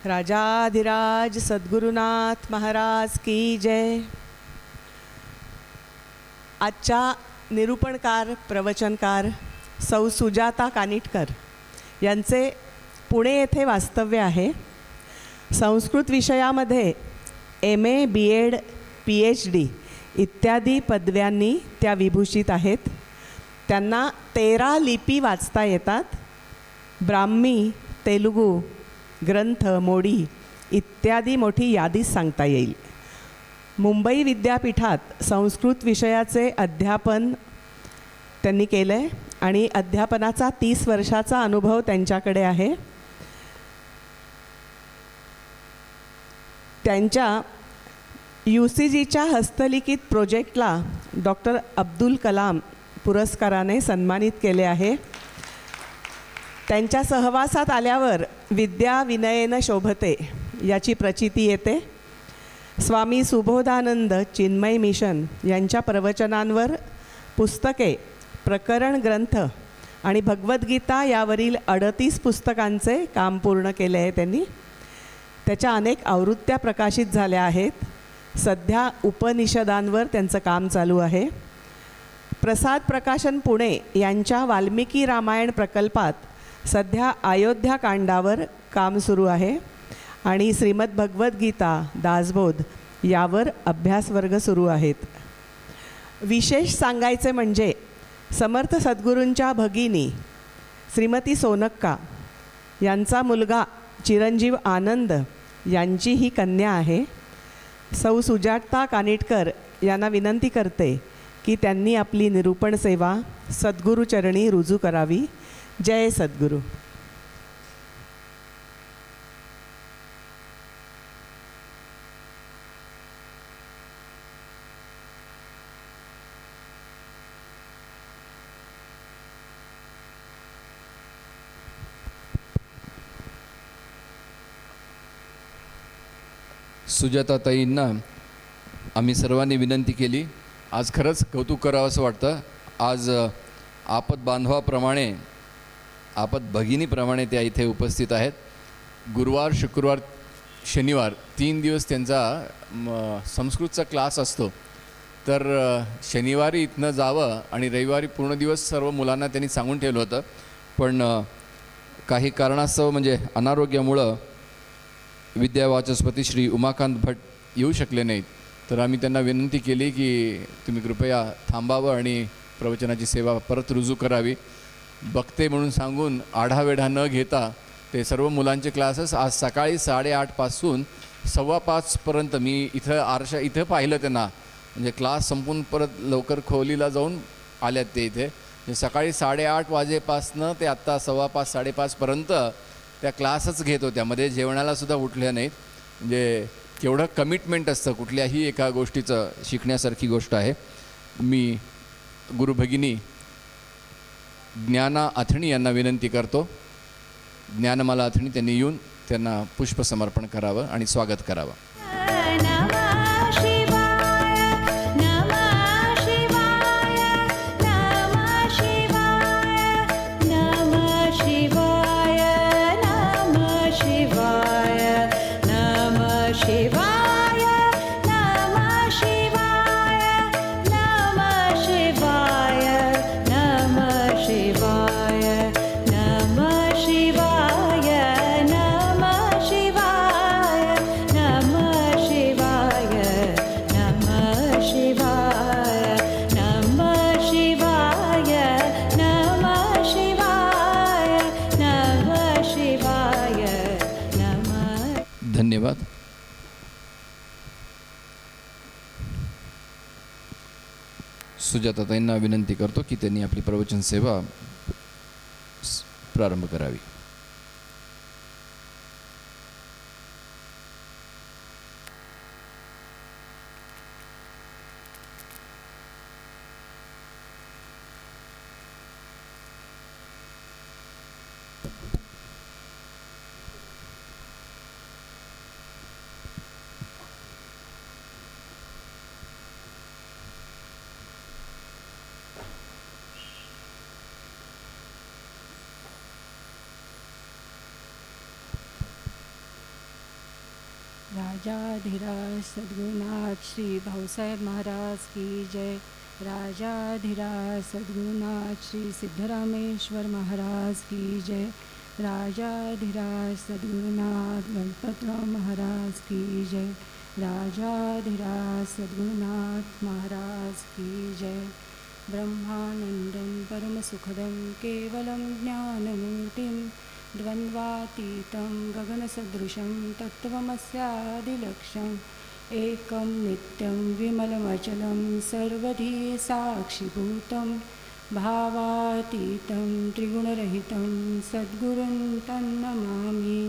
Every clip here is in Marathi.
राजाधिराज सद्गुरुनाथ महाराज की जय। आजच्या निरूपणकार प्रवचनकार सौ सुजाता कानिटकर यांचे पुणे येथे वास्तव्य आहे। संस्कृत विषयामध्ये MA BEd PhD इत्यादी पदव्यांनी त्या विभूषित आहेत। त्यांना 13 लिपी वाचता येतात। ब्राह्मी, तेलुगू ग्रंथ, मोडी इत्यादी मोठी यादीच सांगता येईल। मुंबई विद्यापीठात संस्कृत विषयाचे अध्यापन त्यांनी केले आणि अध्यापनाचा 30 वर्षाचा अनुभव त्यांच्याकडे आहे। त्यांच्या UCGच्या हस्तलिखित प्रोजेक्टला डॉक्टर अब्दुल कलाम पुरस्काराने सन्मानित केले आहे। त्यांच्या सहवासात आल्यावर विद्या विनयेन शोभते याची प्रचिती येते। स्वामी सुबोधानंद चिन्मय मिशन यांच्या प्रवचनांवर पुस्तके, प्रकरण ग्रंथ आणि भगवद्गीता यावरील 38 पुस्तकांचे काम पूर्ण केले आहे त्यांनी। त्याच्या अनेक आवृत्त्या प्रकाशित झाल्या आहेत। सध्या उपनिषदांवर त्यांचं काम चालू आहे। प्रसाद प्रकाशन पुणे यांच्या वाल्मिकी रामायण प्रकल्पात सध्या अयोध्या कांडावर काम सुरू आहे आणि श्रीमद भगवद्गीता, दासबोध यावर अभ्यास वर्ग सुरू आहेत। विशेष सांगायचे म्हणजे समर्थ सद्गुरूंच्या भगिनी श्रीमती सोनक्का यांचा मुलगा चिरंजीव आनंद यांची ही कन्या आहे। सौ सुजाता कानिटकर यांना विनंती करते की त्यांनी आपली निरूपण सेवा सद्गुरुचरणी रुजू करावी। जय सद्गुरु। सुजाताताईंना आम्ही सर्वांनी विनंती केली। आज खरंच कौतुक करावं असं वाटतं। आज आपत बांधवाप्रमाणे, आपत भगिनीप्रमाणे त्या इथे उपस्थित आहेत। गुरुवार, शुक्रवार, शनिवार 3 दिवस त्यांचा संस्कृतचा क्लास असतो। तर शनिवारी इथनं जावं आणि रविवारी पूर्ण दिवस सर्व मुलांना त्यांनी सांगून ठेवलं होतं, पण काही कारणास्तव म्हणजे अनारोग्यामुळं विद्यावाचस्पती श्री उमाकांत भट येऊ शकले नाहीत। तर आम्ही त्यांना विनंती केली की तुम्ही कृपया थांबावं आणि प्रवचनाची सेवा परत रुजू करावी। बघते म्हणून सांगून आढावेढा न घेता ते सर्व मुलांचे क्लासेस आज सकाळी 8:30 पासून 5:15 पर्यंत मी इथं पाहिलं त्यांना। म्हणजे क्लास संपून परत लवकर खोलीला जाऊन आल्यात ते इथे। म्हणजे सकाळी 8:30 वाजेपासनं ते आत्ता 5:15 5:30 पर्यंत त्या क्लासच घेत होत्या। मध्ये जेवणालासुद्धा उठल्या नाहीत। म्हणजे केवढं कमिटमेंट असतं कुठल्याही एका गोष्टीचं, शिकण्यासारखी गोष्ट आहे। मी गुरुभगिनी ज्ञाना अथणी यांना विनंती करतो। ज्ञानमाला अथणी त्यांनी येऊन त्यांना पुष्पसमर्पण करावं आणि स्वागत करावं। धन्यवाद। सुजाताताईंना विनंती करतो की त्यांनी आपली प्रवचन सेवा प्रारंभ करावी। राजाधिराज सद्गुरुनाथ श्री भाऊसाहेब महाराज की जय। राजाधिराज सद्गुरुनाथ श्री सिद्धरामेश्वर महाराज की जय। राजाधिराज सद्गुरुनाथ गणपतराव महाराज की जय। राजाधिराज सद्गुरुनाथ महाराज की जय। ब्रह्मानंदं परमसुखदं केवलं ज्ञानमूर्तिं द्वन्द्वातीतं गगनसदृशं तत्त्वमस्यादिलक्ष्यम् एकं नित्यं विमलमचलं सर्वधी साक्षिभूतं भावातीतं त्रिगुणरहितं सद्गुरुं तन्नमामि।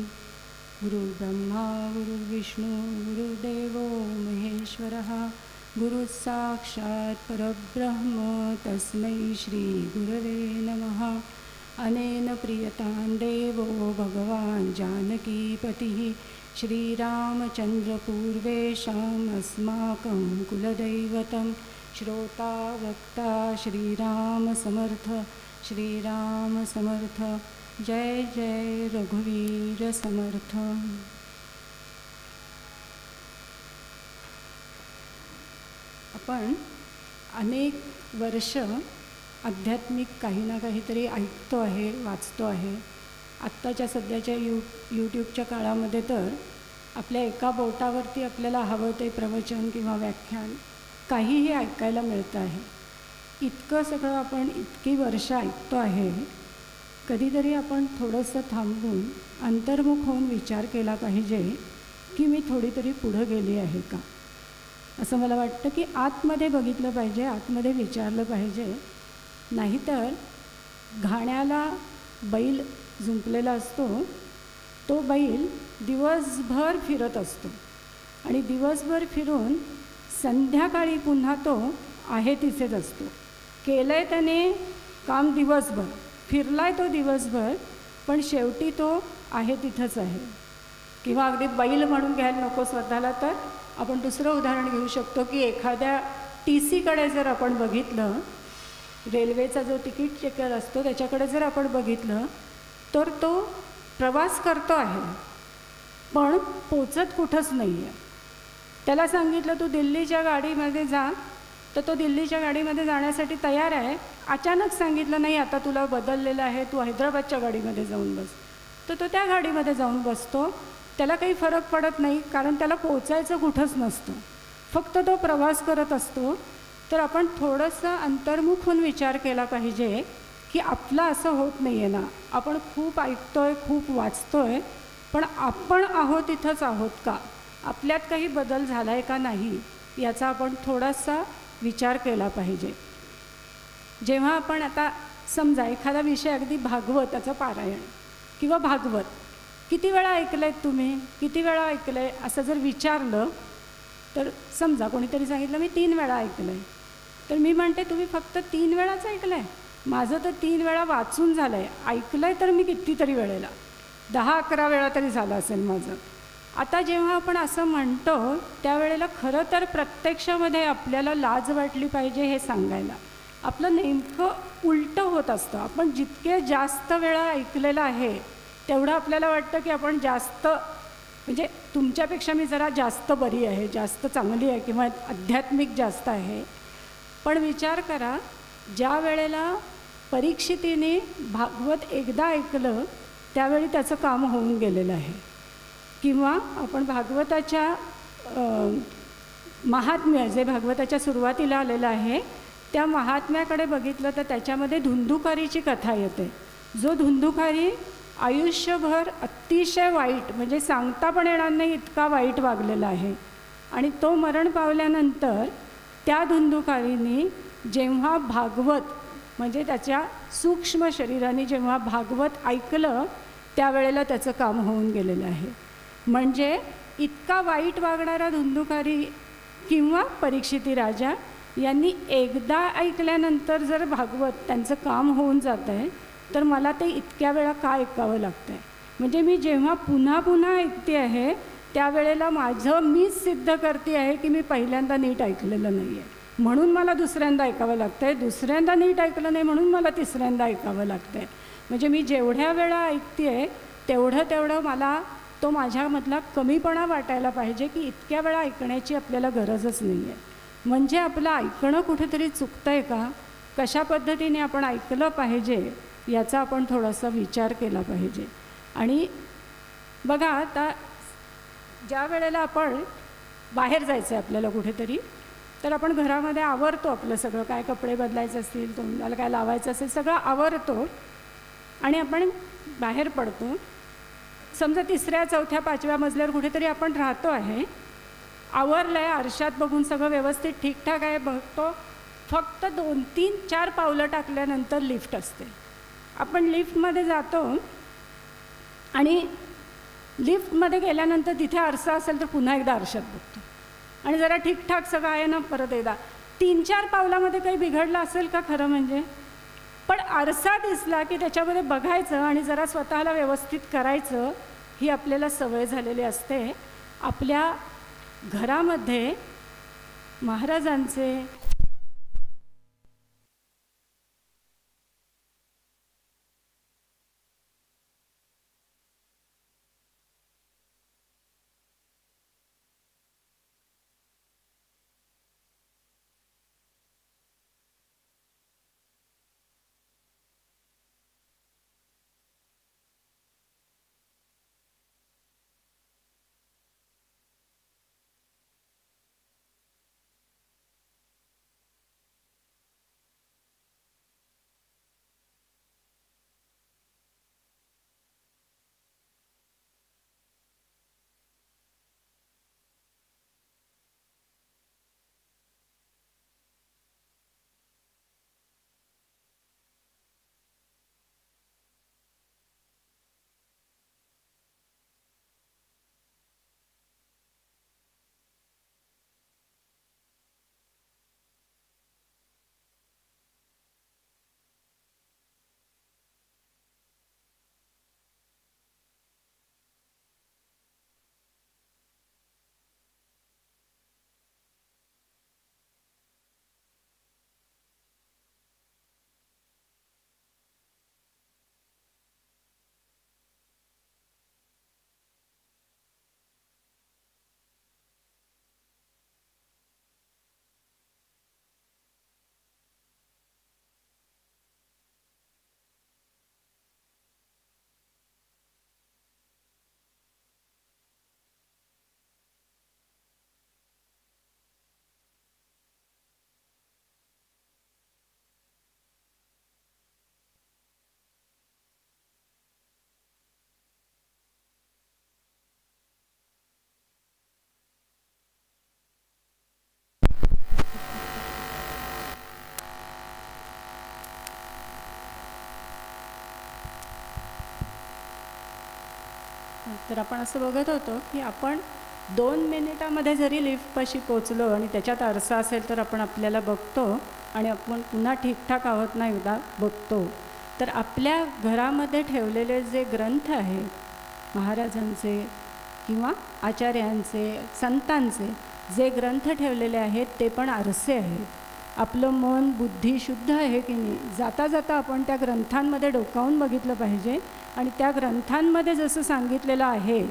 गुरुर्ब्रह्मा गुरुर्विष्णु गुरुर्देवो महेश्वरः गुरुसाक्षात् परब्रह्म तस्मै श्रीगुरवे नमः। अनेन प्रियतां देवो भगवान् जानकीपतिः श्रीरामचन्द्रपूर्वेषाम् अस्माकं कुलदैवतं श्रोता वक्ता श्रीरामसमर्थ श्रीरामसमर्थ। जय जय रघुवीर समर्थ। आपण अनेक वर्ष आध्यात्मिक काही ना काहीतरी ऐकतो आहे, वाचतो आहे. आत्ताच्या सध्याच्या यूट्यूबच्या काळामध्ये तर आपल्या एका बोटावरती आपल्याला हवं ते प्रवचन किंवा व्याख्यान काहीही ऐकायला मिळतं आहे. इतकं सगळं आपण इतकी वर्ष ऐकतो आहे, कधीतरी आपण थोडंसं थांबून अंतर्मुख होऊन विचार केला पाहिजे की मी थोडी तरी पुढं गेली आहे का, असं मला वाटतं. की आतमध्ये बघितलं पाहिजे, आतमध्ये विचारलं पाहिजे. नाहीतर घाण्याला बैल जुंपलेला असतो, तो बैल दिवसभर फिरत असतो आणि दिवसभर फिरून संध्याकाळी पुन्हा तो आहे तिथेच असतो. केलं आहे त्याने काम दिवसभर, फिरलाय तो दिवसभर, पण शेवटी तो आहे तिथंच आहे. किंवा अगदी बैल म्हणून घ्यायला नको स्वतःला, तर आपण दुसरं उदाहरण घेऊ शकतो की एखाद्या TCकडे जर आपण बघितलं, रेल्वेचा जो तिकीट चेकर असतो त्याच्याकडे जर आपण बघितलं, तर तो प्रवास करतो आहे पण पोचत कुठंच नाही आहे. त्याला सांगितलं तू दिल्लीच्या गाडीमध्ये जा, तर तो दिल्लीच्या गाडीमध्ये जाण्यासाठी तयार आहे. अचानक सांगितलं नाही आता तुला बदललेलं आहे, तू हैदराबादच्या गाडीमध्ये जाऊन बस, तर तो त्या गाडीमध्ये जाऊन बसतो. त्याला काही फरक पडत नाही, कारण त्याला पोचायचं कुठंच नसतं, फक्त तो प्रवास करत असतो. तर आपण थोडंसं अंतर्मुख होऊन विचार केला पाहिजे की आपलं असं होत नाही आहे ना. आपण खूप ऐकतोय, खूप वाचतोय, पण आपण आहोत इथंच आहोत का, आपल्यात काही बदल झाला आहे का नाही, याचा आपण थोडासा विचार केला पाहिजे. जेव्हा आपण आता समजा एखादा विषय, अगदी भागवताचं पारायण किंवा भागवत किती वेळा ऐकलं आहे तुम्ही, किती वेळा ऐकलं आहे असं जर विचारलं, तर समजा कोणीतरी सांगितलं मी 3 वेळा ऐकलं आहे, तर मी म्हणते तुम्ही फक्त 3 वेळाच ऐकलं आहे. माझं तर 3 वेळा वाचून झालं आहे, ऐकलं आहे तर मी कितीतरी वेळेला 10-11 वेळा तरी झालं असेल माझं. आता जेव्हा आपण असं म्हणतो त्यावेळेला खरं तर प्रत्यक्षामध्ये आपल्याला लाज वाटली पाहिजे हे सांगायला. आपलं नेमकं उलटं होत असतं. आपण जितके जास्त वेळा ऐकलेलं आहे तेवढं आपल्याला वाटतं की आपण जास्त, म्हणजे तुमच्यापेक्षा मी जरा जास्त बरी आहे, जास्त चांगली आहे किंवा आध्यात्मिक जास्त आहे. पण विचार करा, ज्या वेळेला परीक्षितीने भागवत एकदा ऐकलं त्यावेळी त्याचं काम होऊन गेलेलं आहे. किंवा आपण भागवताच्या महात्म्य जे भागवताच्या सुरुवातीला आलेलं आहे त्या महात्म्याकडे बघितलं तर त्याच्यामध्ये धुंदुकारीची कथा येते. जो धुंदुकारी आयुष्यभर अतिशय वाईट, म्हणजे सांगता पण येणार नाही इतका वाईट वागलेला आहे, आणि तो मरण पावल्यानंतर त्या धुंदुकारीने जेव्हा भागवत, म्हणजे त्याच्या सूक्ष्म शरीराने जेव्हा भागवत ऐकलं त्यावेळेला त्याचं काम होऊन गेलेलं आहे. म्हणजे इतका वाईट वागणारा धुंदुकारी किंवा परीक्षिती राजा यांनी एकदा ऐकल्यानंतर जर भागवत त्यांचं काम होऊन जातं आहे, तर मला ते इतक्या वेळा का ऐकावं लागतं आहे. म्हणजे मी जेव्हा पुन्हा पुन्हा ऐकते आहे त्यावेळेला माझं मीच सिद्ध करते आहे की मी पहिल्यांदा नीट ऐकलेलं नाही आहे, म्हणून मला दुसऱ्यांदा ऐकावं लागतं आहे. दुसऱ्यांदा नीट ऐकलं नाही म्हणून मला तिसऱ्यांदा ऐकावं लागतं आहे. म्हणजे मी जेवढ्या वेळा ऐकते आहे तेवढं मला तो माझ्यामधला कमीपणा वाटायला पाहिजे की इतक्या वेळा ऐकण्याची आपल्याला गरजच नाही आहे. म्हणजे आपलं ऐकणं कुठेतरी चुकतं आहे का, कशा पद्धतीने आपण ऐकलं पाहिजे याचा आपण थोडासा विचार केला पाहिजे. आणि बघा आता ज्या वेळेला आपण बाहेर जायचं आहे आपल्याला कुठेतरी, तर आपण घरामध्ये आवरतो आपलं सगळं, काय कपडे बदलायचे असतील, तोंडाला काय लावायचं असेल सगळं आवरतो आणि आपण बाहेर पडतो. समजा 3ऱ्या 4थ्या 5व्या मजल्यावर कुठेतरी आपण राहतो आहे, आवरलं आहे, आरशात बघून सगळं व्यवस्थित ठीकठाक आहे बघतो, फक्त 2, 3, 4 पावलं टाकल्यानंतर लिफ्ट असते. आपण लिफ्टमध्ये जातो आणि लिफ्टमध्ये गेल्यानंतर तिथे आरसा असेल तर पुन्हा एकदा आरशात बघतो आणि जरा ठीकठाक सगळं आहे ना, परत एकदा 3-4 पावलामध्ये काही बिघडलं असेल का खरं म्हणजे. पण आरसा दिसला की त्याच्यामध्ये बघायचं आणि जरा स्वतःला व्यवस्थित करायचं, ही आपल्याला सवय झालेली असते. आपल्या घरामध्ये महाराजांचे तर आपण असं बघत होतो की आपण 2 मिनिटामध्ये जरी लिफ्टपाशी पोचलो आणि त्याच्यात आरसा असेल तर आपण आपल्याला बघतो आणि आपण पुन्हा ठीकठाक आहोत ना एकदा बघतो. तर आपल्या घरामध्ये ठेवलेले जे ग्रंथ आहेत महाराजांचे किंवा आचार्यांचे, संतांचे जे ग्रंथ ठेवलेले आहेत ते पण आरसे आहेत. आपलं मन बुद्धी शुद्ध आहे की नाही, जाता जाता आपण त्या ग्रंथांमध्ये डोकावून बघितलं पाहिजे आणि त्या ग्रंथांमध्ये जसं सांगितलेलं आहे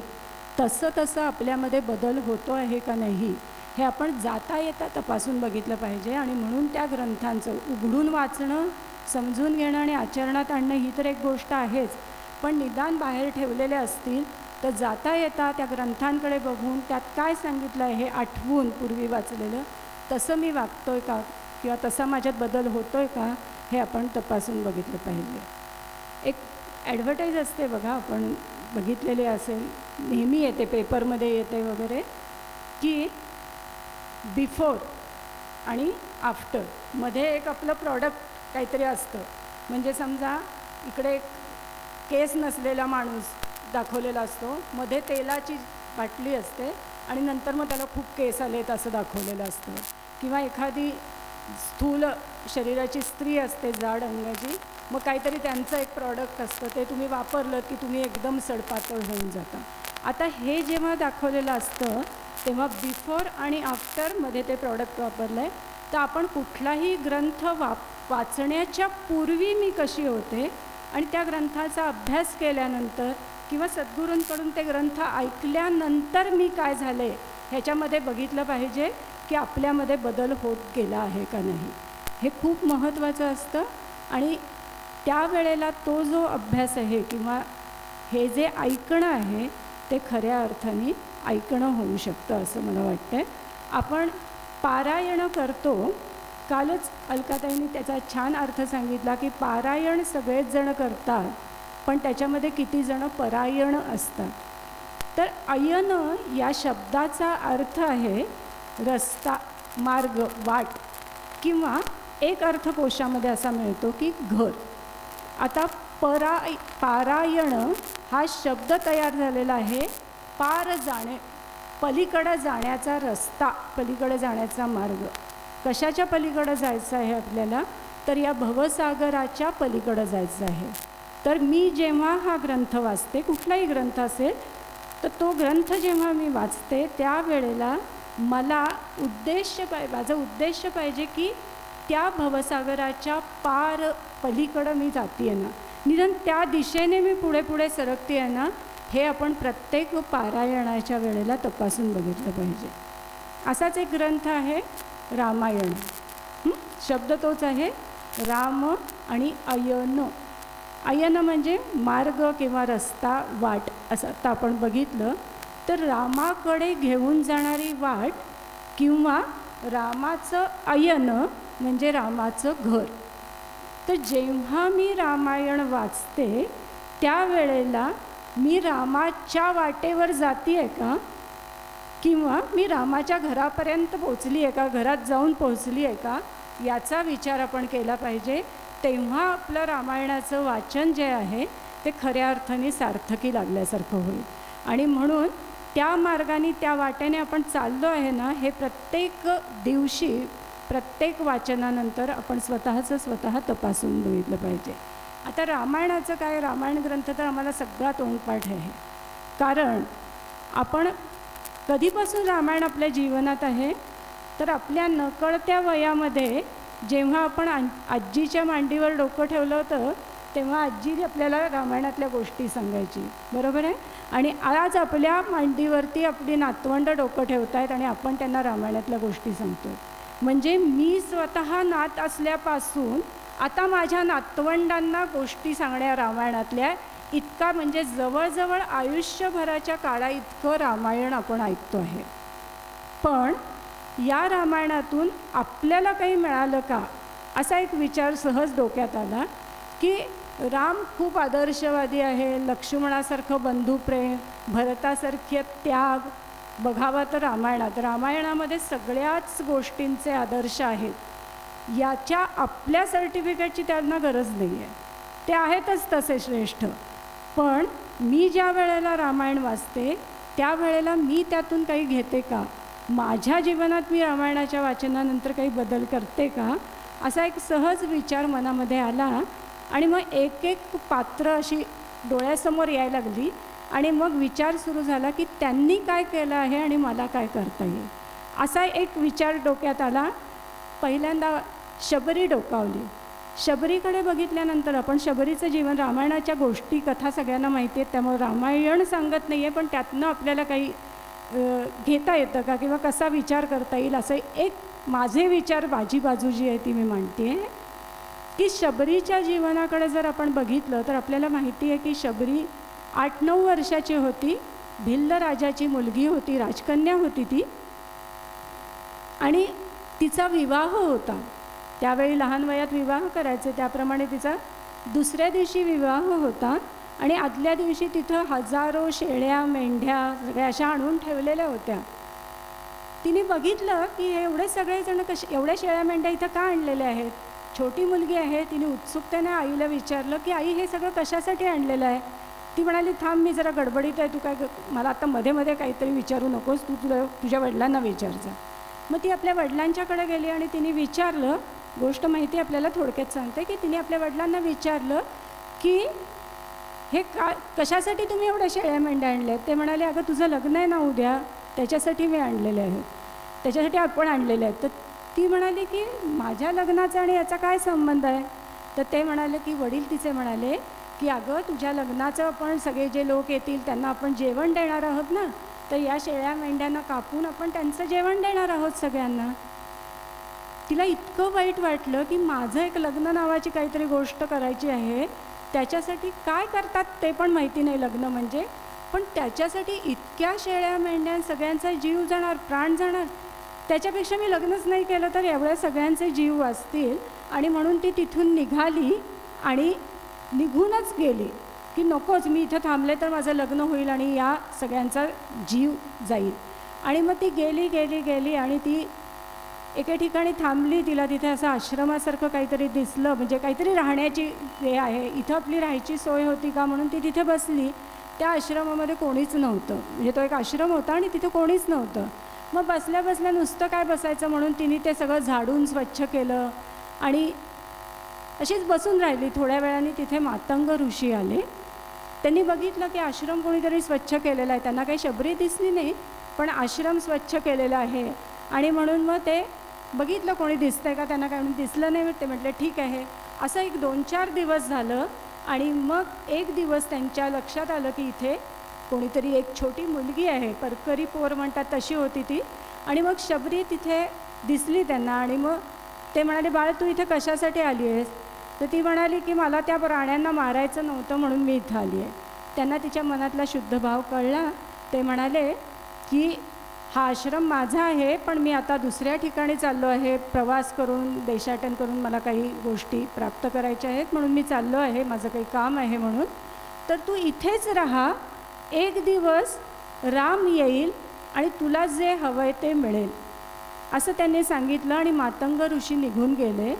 तसं तसं आपल्यामध्ये बदल होतो आहे का नाही हे आपण जाता येता तपासून बघितलं पाहिजे. आणि म्हणून त्या ग्रंथांचं उघडून वाचणं, समजून घेणं आणि आचरणात आणणं ही तर एक गोष्ट आहेच, पण निदान बाहेर ठेवलेले असतील तर जाता येता त्या ग्रंथांकडे बघून त्यात काय सांगितलं आहे हे आठवून पूर्वी वाचलेलं तसं मी वागतोय का किंवा तसा माझ्यात बदल होतोय का हे आपण तपासून बघितलं पाहिजे. एक ॲडव्हर्टाईज असते बघा, आपण बघितलेले असेल, नेहमी येते पेपरमध्ये येते वगैरे, की बिफोर आणि आफ्टर मध्ये एक आपलं प्रॉडक्ट काहीतरी असतं. म्हणजे समजा इकडे एक केस नसलेला माणूस दाखवलेला असतो, मध्ये तेलाची बाटली असते आणि नंतर मग त्याला खूप केस आलेत असं दाखवलेलं असतं. किंवा एखादी स्थूल शरीराची स्त्री असते जाड अंगाची, मग काहीतरी त्यांचं एक प्रॉडक्ट असतं, ते तुम्ही वापरलं की तुम्ही एकदम सडपातळ होऊन जाता. आता हे जेव्हा दाखवलेलं असतं तेव्हा बिफोर आणि आफ्टरमध्ये ते प्रॉडक्ट वापरलं आहे. तर आपण कुठलाही ग्रंथ वाचण्याच्या पूर्वी मी कशी होते आणि त्या ग्रंथाचा अभ्यास केल्यानंतर किंवा सद्गुरूंकडून ते ग्रंथ ऐकल्यानंतर मी काय झालं आहे ह्याच्यामध्ये बघितलं पाहिजे की आपल्यामध्ये बदल होत गेला आहे का नाही. हे खूप महत्त्वाचं असतं आणि त्यावेळेला तो जो अभ्यास आहे किंवा हे जे ऐकणं आहे ते खऱ्या अर्थाने ऐकणं होऊ शकतं असं मला वाटतं. आपण पारायण करतो. कालच अलकाताईंनी त्याचा छान अर्थ सांगितला की पारायण सगळेच जण करतात पण त्याच्यामध्ये किती जण परायण असतात. तर अयन या शब्दाचा अर्थ आहे रस्ता, मार्ग, वाट किंवा एक अर्थ कोशामध्ये असा मिळतो की घर. आता पारायण हा शब्द तयार झालेला आहे पार जाणे, पलीकडं जाण्याचा रस्ता, पलीकडे जाण्याचा मार्ग. कशाच्या पलीकडं जायचं आहे आपल्याला, तर या भवसागराच्या पलीकडं जायचं आहे. तर मी जेव्हा हा ग्रंथ वाचते, कुठलाही ग्रंथ असेल तर तो ग्रंथ जेव्हा मी वाचते त्यावेळेला मला माझं उद्देश पाहिजे की त्या भवसागराच्या पार पलीकडं मी जाते आहे ना, निदान त्या दिशेने मी पुढे पुढे सरकते आहे ना, हे आपण प्रत्येक पारायणाच्या वेळेला तपासून बघितलं पाहिजे. असाच एक ग्रंथ आहे रामायण. शब्द तोच आहे राम आणि अयन. अयन म्हणजे मार्ग किंवा रस्ता, वाट असं. आता आपण बघितलं तर रामाकडे घेऊन जाणारी वाट किंवा रामाचं अयन म्हणजे रामाचं घर. तर जेव्हा मी रामायण वाचते त्यावेळेला मी रामाच्या वाटेवर जाते आहे का किंवा मी रामाच्या घरापर्यंत पोचली आहे का, घरात जाऊन पोचली आहे का, याचा विचार आपण केला पाहिजे. तेव्हा आपलं रामायणाचं वाचन जे आहे ते खऱ्या अर्थाने सार्थकी लागल्यासारखं होईल. आणि म्हणून त्या मार्गाने त्या वाटेने आपण चाललो आहे ना, हे प्रत्येक दिवशी प्रत्येक वाचनानंतर आपण स्वतः तपासून बघितलं पाहिजे. आता रामायणाचं काय, रामायण ग्रंथ तर आम्हाला सगळा तोंडपाठ आहे. कारण आपण कधीपासून रामायण आपल्या जीवनात आहे तर आपल्या नकळत्या वयामध्ये जेव्हा आपण आजीच्या मांडीवर डोकं ठेवलं होतं तेव्हा आजी आपल्याला रामायणातल्या गोष्टी सांगायची, बरोबर आहे. आणि आज आपल्या मांडीवरती आपली नातवंड डोकं ठेवत आहेत आणि आपण त्यांना रामायणातल्या गोष्टी सांगतो. म्हणजे मी स्वतः नात असल्यापासून आता माझ्या नातवंडांना गोष्टी सांगण्या रामायणातल्या इतका, म्हणजे जवळजवळ आयुष्यभराच्या काळा इतकं रामायण आपण ऐकतो आहे. पण या रामायणातून आपल्याला काही मिळालं का असा एक विचार सहज डोक्यात आला की राम खूप आदर्शवादी आहे, लक्ष्मणासारखं बंधुप्रेम, भरतासारखे त्याग बघावा तर रामायणामध्ये सगळ्याच गोष्टींचे आदर्श आहेत. याच्या आपल्या सर्टिफिकेटची त्यांना गरज नाही आहे, ते आहेतच तसे श्रेष्ठ. पण मी ज्या वेळेला रामायण वाचते त्यावेळेला मी त्यातून काही घेते का, माझ्या जीवनात मी रामायणाच्या वाचनानंतर काही बदल करते का, असा एक सहज विचार मनामध्ये आला. आणि मग एक एक पात्र अशी डोळ्यासमोर यायला लागली आणि मग विचार सुरू झाला की त्यांनी काय केलं आहे आणि मला काय करता येईल, असा एक विचार डोक्यात आला. पहिल्यांदा शबरी डोकावली. शबरीकडे बघितल्यानंतर आपण शबरीचं जीवन, रामायणाच्या गोष्टी कथा सगळ्यांना माहिती आहेत त्यामुळे रामायण सांगत नाही आहे, पण त्यातनं आपल्याला काही घेता येतं का किंवा कसा विचार करता येईल असं एक माझे विचार, माझी बाजू जी आहे ती मी मांडते आहे. की शबरीच्या जीवनाकडे जर आपण बघितलं तर आपल्याला माहिती आहे की शबरी 8-9 वर्षाची होती, भिल्ल राजाची मुलगी होती, राजकन्या होती ती. आणि तिचा विवाह होता. त्यावेळी लहान वयात विवाह करायचे, त्याप्रमाणे तिचा दुसऱ्या दिवशी विवाह होता. आणि आदल्या दिवशी तिथं हजारो शेळ्या, मेंढ्या सगळ्या अशा आणून ठेवलेल्या होत्या. तिने बघितलं की हे एवढे सगळेजण एवढ्या शेळ्या मेंढ्या इथं का आणलेल्या आहेत. छोटी मुलगी आहे, तिने उत्सुकतेने आईला विचारलं की आई हे सगळं कशासाठी आणलेलं आहे. ती म्हणाली थांब मी जरा गडबडीत आहे, तू काय मला आता मध्ये मध्ये काहीतरी विचारू नकोस, तुझ्या वडिलांना विचारजा. मग ती आपल्या वडिलांच्याकडे गेली आणि तिने विचारलं, गोष्ट माहिती आपल्याला थोडक्यात सांगते की तिने आपल्या वडिलांना विचारलं की हे कशासाठी तुम्ही एवढ्या शेळ्या मेंढ्या आणल्या. ते म्हणाले अगं तुझं लग्न आहे ना उद्या, त्याच्यासाठी मी आणलेले आहेत, त्याच्यासाठी आपण आणलेले आहेत. तर ती म्हणाली की माझ्या लग्नाचा आणि याचा काय संबंध आहे. तर ते म्हणाले की वडील तिचे म्हणाले की अगं तुझ्या लग्नाचं आपण सगळे जे लोक येतील त्यांना आपण जेवण देणार आहोत ना, तर या शेळ्या मेंढ्यांना कापून आपण त्यांचं जेवण देणार आहोत सगळ्यांना. तिला इतकं वाईट वाटलं की माझं एक लग्न नावाची काहीतरी गोष्ट करायची आहे, त्याच्यासाठी काय करतात ते पण माहिती नाही लग्न म्हणजे, पण त्याच्यासाठी इतक्या शेळ्या मेंढ्या सगळ्यांचा जीव जाणार, प्राण जाणार, त्याच्यापेक्षा मी लग्नच नाही केलं तर एवढ्या सगळ्यांचे जीव वाचतील. आणि म्हणून ती तिथून निघाली आणि निघूनच गेली की नकोच, मी इथं थांबले तर माझं लग्न होईल आणि या सगळ्यांचा जीव जाईल. आणि मग ती गेली गेली गेली आणि ती एके ठिकाणी थांबली. तिला तिथे असं आश्रमासारखं काहीतरी दिसलं, म्हणजे काहीतरी राहण्याची हे आहे, इथं आपली राहायची सोय होती का म्हणून ती तिथे बसली. त्या आश्रमामध्ये कोणीच नव्हतं, म्हणजे तो एक आश्रम होता आणि तिथे कोणीच नव्हतं. मग बसल्या बसल्या नुसतं काय बसायचं म्हणून तिने ते सगळं झाडून स्वच्छ केलं आणि अशीच बसून राहिली. थोड्या वेळाने तिथे मातंग ऋषी आले. त्यांनी बघितलं की आश्रम कोणीतरी स्वच्छ केलेला आहे. त्यांना काही शबरी दिसली नाही, पण आश्रम स्वच्छ केलेला आहे. आणि म्हणून मग ते बघितलं कोणी दिसतंय का, त्यांना काय म्हणून दिसलं नाही. ते म्हटलं ठीक आहे. असं एक 2-4 दिवस झालं आणि मग एक दिवस त्यांच्या लक्षात आलं की इथे कोणीतरी एक छोटी मुलगी आहे, परकरी पोर म्हणतात तशी होती ती. आणि मग शबरी तिथे दिसली त्यांना आणि मग ते म्हणाले, बाळ तू इथे कशासाठी आली आहेस? तर ती म्हणाली की मला त्या प्राण्यांना मारायचं नव्हतं म्हणून मी इथं आली आहे. त्यांना तिच्या मनातला शुद्ध भाव कळला. ते म्हणाले की हा आश्रम माझा आहे, पण मी आता दुसऱ्या ठिकाणी चाललो आहे, प्रवास करून देशाटन करून मला काही गोष्टी प्राप्त करायच्या आहेत म्हणून मी चाललो आहे, माझं काही काम आहे म्हणून. तर तू इथेच राहा, एक दिवस राम येईल आणि तुला जे हवं आहे ते मिळेल असं त्यांनी सांगितलं. आणि मातंग ऋषी निघून गेले.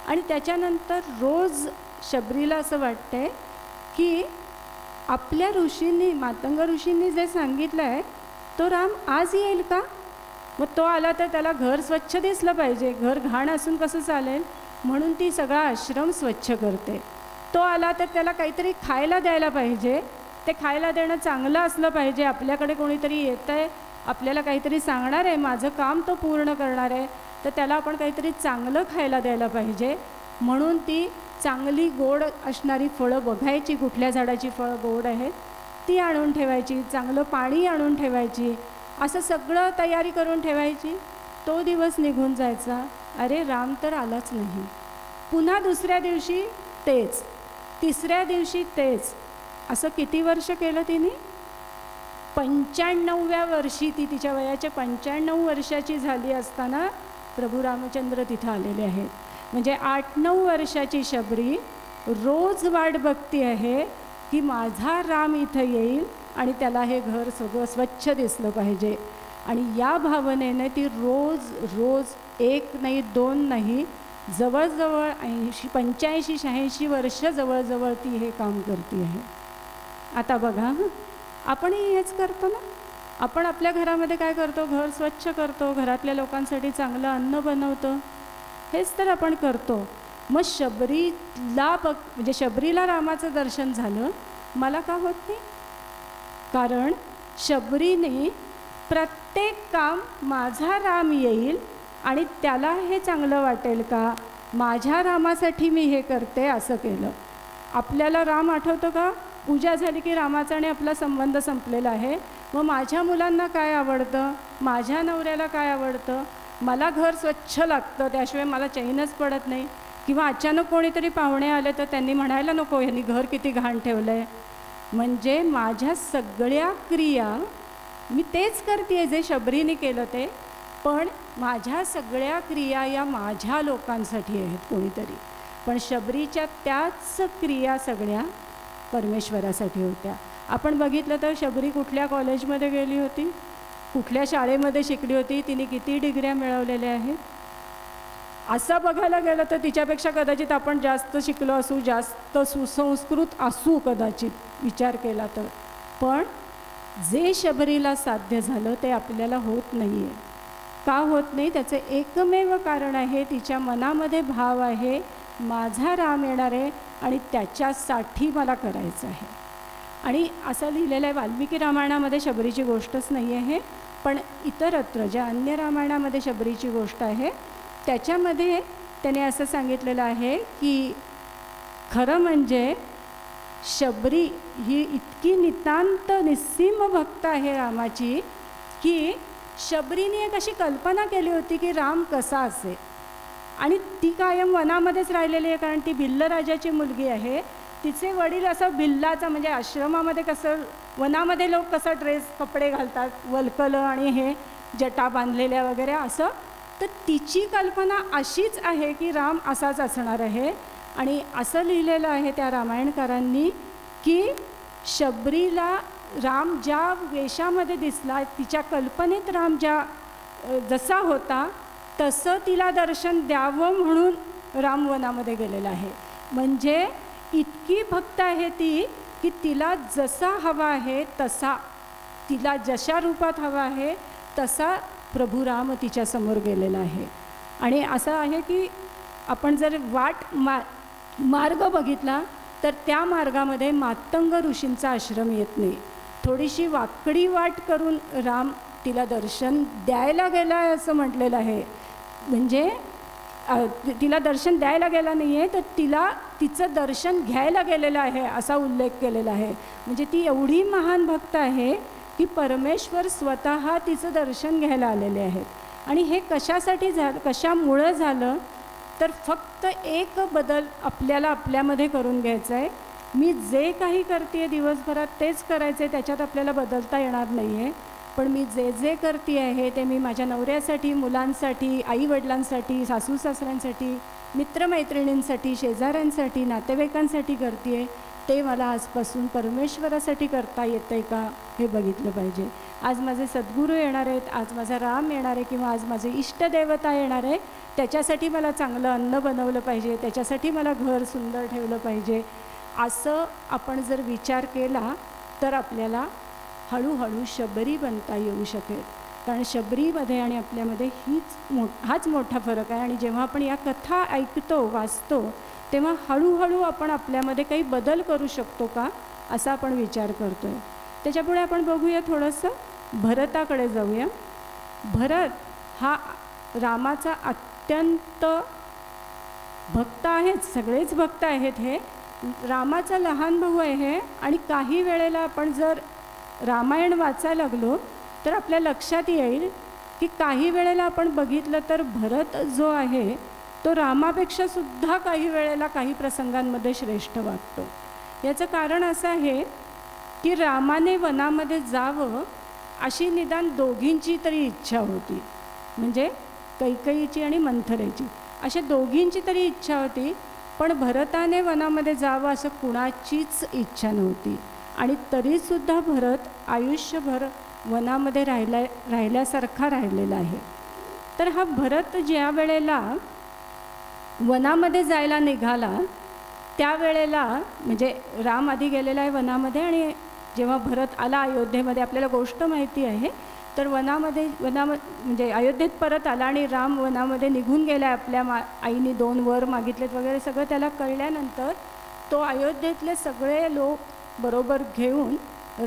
आणि त्याच्यानंतर रोज शबरीला असं वाटतंय की आपल्या ऋषींनी, मातंग ऋषींनी जे सांगितलं आहे तो राम आज येईल का? मग तो आला तर त्याला घर स्वच्छ दिसलं पाहिजे, घर घाण असून कसं चालेल, म्हणून ती सगळा आश्रम स्वच्छ करते. तो आला तर त्याला काहीतरी खायला द्यायला पाहिजे, ते खायला देणं चांगलं असलं पाहिजे. आपल्याकडे कोणीतरी येतं आहे, आपल्याला काहीतरी सांगणार आहे, माझं काम तो पूर्ण करणार आहे, तर त्याला आपण काहीतरी चांगलं खायला द्यायला पाहिजे. म्हणून ती चांगली गोड असणारी फळं बघायची, कुठल्या झाडाची फळं गोड आहेत ती आणून ठेवायची, चांगलं पाणी आणून ठेवायची, असं सगळं तयारी करून ठेवायची. तो दिवस निघून जायचा, अरे राम तर आलाच नाही. पुन्हा दुसऱ्या दिवशी तेच, तिसऱ्या दिवशी तेच. असं किती वर्ष केलं तिने? 95व्या वर्षी, ती तिच्या वयाच्या 95 वर्षाची झाली असताना प्रभू रामचंद्र तिथं आलेले आहेत. म्हणजे 8-9 वर्षाची शबरी रोज वाट बघती आहे की माझा राम इथं येईल आणि त्याला हे घर सगळं स्वच्छ दिसलं पाहिजे. आणि या भावनेने ती रोज रोज 1 नाही 2 नाही, जवळजवळ 85-86 वर्ष जवळजवळ ती हे काम करते आहे. आता बघा, आपणही हेच करतो ना. आपण आपल्या घरामध्ये काय करतो? घर स्वच्छ करतो, घरातल्या लोकांसाठी चांगलं अन्न बनवतो, हेच तर आपण करतो. मग शबरीला म्हणजे शबरीला रामाचं दर्शन झालं, मला का होत नाही? कारण शबरीने प्रत्येक काम माझा राम येईल आणि त्याला हे चांगलं वाटेल का, माझ्या रामासाठी मी हे करते असं केलं. आपल्याला राम आठवतो का? पूजा झाली की रामाचा आणि आपला संबंध संपलेला आहे. मग माझ्या मुलांना काय आवडतं, माझ्या नवऱ्याला काय आवडतं, मला घर स्वच्छ लागतं, त्याशिवाय मला चैनच पडत नाही. किंवा अचानक कोणीतरी पाहुणे आले तर त्यांनी म्हणायला नको यांनी घर किती घाण ठेवलं आहे. म्हणजे माझ्या सगळ्या क्रिया मी तेच करते जे शबरीने केलं ते, पण माझ्या सगळ्या क्रिया या माझ्या लोकांसाठी आहेत कोणीतरी. पण शबरीच्या त्याच क्रिया सगळ्या परमेश्वरासाठी होत्या. आपण बघितलं तर शबरी कुठल्या कॉलेजमध्ये गेली होती, कुठल्या शाळेमध्ये शिकली होती, तिने किती डिग्र्या मिळवलेल्या आहेत. असं बघायला गेलं तर तिच्यापेक्षा कदाचित आपण जास्त शिकलो असू, जास्त सुसंस्कृत असू कदाचित, विचार केला तर. पण जे शबरीला साध्य झालं ते आपल्याला होत नाही आहे. का होत नाही? त्याचं एकमेव कारण आहे, तिच्या मनामध्ये भाव आहे माझा राम येणार आहे आणि त्याच्यासाठी मला करायचं आहे. आणि असं लिहिलेलं आहे वाल्मिकी रामायणामध्ये, शबरीची गोष्टच नाही आहे, पण इतरत्र ज्या अन्य रामायणामध्ये शबरीची गोष्ट आहे त्याच्यामध्ये त्याने असं सांगितलेलं आहे की खरं म्हणजे शबरी ही इतकी नितांत निस्सीम भक्त आहे रामाची की शबरीने एक अशी कल्पना केली होती की राम कसा असेल, आणि ती कायम वनामध्येच राहिलेली आहे कारण ती भिल्ल राजाची मुलगी आहे. तिचे वडील असं भिल्लाचं म्हणजे आश्रमामध्ये कसं वनामध्ये लोक कसं ड्रेस कपडे घालतात, वल्कलं आणि हे जटा बांधलेल्या वगैरे असं, तर तिची कल्पना अशीच आहे की राम असाच असणार आहे. आणि असं लिहिलेलं आहे त्या रामायणकारांनी की शबरीला राम ज्या वेशामध्ये दिसला, तिच्या कल्पनेत राम जसा होता तसं तिला दर्शन द्यावं म्हणून राम वनामध्ये गेलेला आहे. म्हणजे इतकी भक्त आहे ती की तिला जसा हवा आहे तसा, तिला जशा रूपात हवा आहे तसा प्रभू राम तिच्यासमोर गेलेला आहे. आणि असं आहे की आपण जर मार्ग बघितला तर त्या मार्गामध्ये मातंग ऋषींचा आश्रम येत नाही. थोडीशी वाकडी वाट करून राम तिला दर्शन द्यायला गेला आहे असं म्हटलेलं आहे. म्हणजे तिला दर्शन द्यायला गेला नाही आहे तर तिचं दर्शन घ्यायला गेलेलं आहे असा उल्लेख केलेला आहे. म्हणजे ती एवढी महान भक्त आहे की परमेश्वर स्वतः तिचं दर्शन घ्यायला आलेले आहेत. आणि हे कशासाठी झालं, कशामुळं झालं तर फक्त एक बदल आपल्याला आपल्यामध्ये करून घ्यायचा आहे. मी जे काही करते दिवसभरात तेच करायचं आहे, त्याच्यात आपल्याला बदलता येणार नाही आहे. पण मी जे करते आहे ते मी माझ्या नवऱ्यासाठी, मुलांसाठी, आईवडिलांसाठी, सासू सासऱ्यांसाठी, मित्रमैत्रिणींसाठी, शेजाऱ्यांसाठी, नातेवाईकांसाठी करते आहे. ते मला आजपासून परमेश्वरासाठी करता येतं आहे का हे बघितलं पाहिजे. आज माझे सद्गुरू येणार आहेत, आज माझा राम येणार आहे किंवा आज माझे इष्टदेवता येणार आहे, त्याच्यासाठी मला चांगलं अन्न बनवलं पाहिजे, त्याच्यासाठी मला घर सुंदर ठेवलं पाहिजे. असं आपण जर विचार केला तर आपल्याला हळूहळू शबरी बनता येऊ शकेल. कारण शबरीमध्ये आणि आपल्यामध्ये हाच मोठा फरक आहे. आणि जेव्हा आपण या कथा ऐकतो, वाचतो, तेव्हा हळूहळू आपण आपल्यामध्ये काही बदल करू शकतो का असा आपण विचार करतो आहे. त्याच्यापुढे आपण बघूया, थोडंसं भरताकडे जाऊया. भरत हा रामाचा अत्यंत भक्त आहेत, सगळेच भक्त आहेत. हे रामाचा लहान भाऊ आहे. आणि काही वेळेला आपण जर रामायण वाचायला लागलो तर आपल्या लक्षात येईल की काही वेळेला आपण बघितलं तर भरत जो आहे तो रामापेक्षा सुद्धा काही वेळेला काही प्रसंगांमध्ये श्रेष्ठ वाटतो. याचं कारण असं आहे की रामाने वनामध्ये जावं अशी निदान दोघींची तरी इच्छा होती. म्हणजे कैकेयीची आणि मंथरेची, अशा दोघींची तरी इच्छा होती. पण भरताने वनामध्ये जावं असं कुणाचीच इच्छा नव्हती. आणि तरीसुद्धा भरत आयुष्यभर वनामध्ये राहिल्यासारखा राहिलेला आहे. तर हा भरत ज्या वेळेला वनामध्ये जायला निघाला त्यावेळेला, म्हणजे राम आधी गेलेला आहे वनामध्ये, आणि जेव्हा भरत आला अयोध्येमध्ये, आपल्याला गोष्ट माहिती आहे, तर म्हणजे अयोध्येत परत आला आणि राम वनामध्ये निघून गेला. आपल्या आईने 2 वर मागितलेत वगैरे सगळं त्याला कळल्यानंतर तो अयोध्येतले सगळे लोक बरोबर घेऊन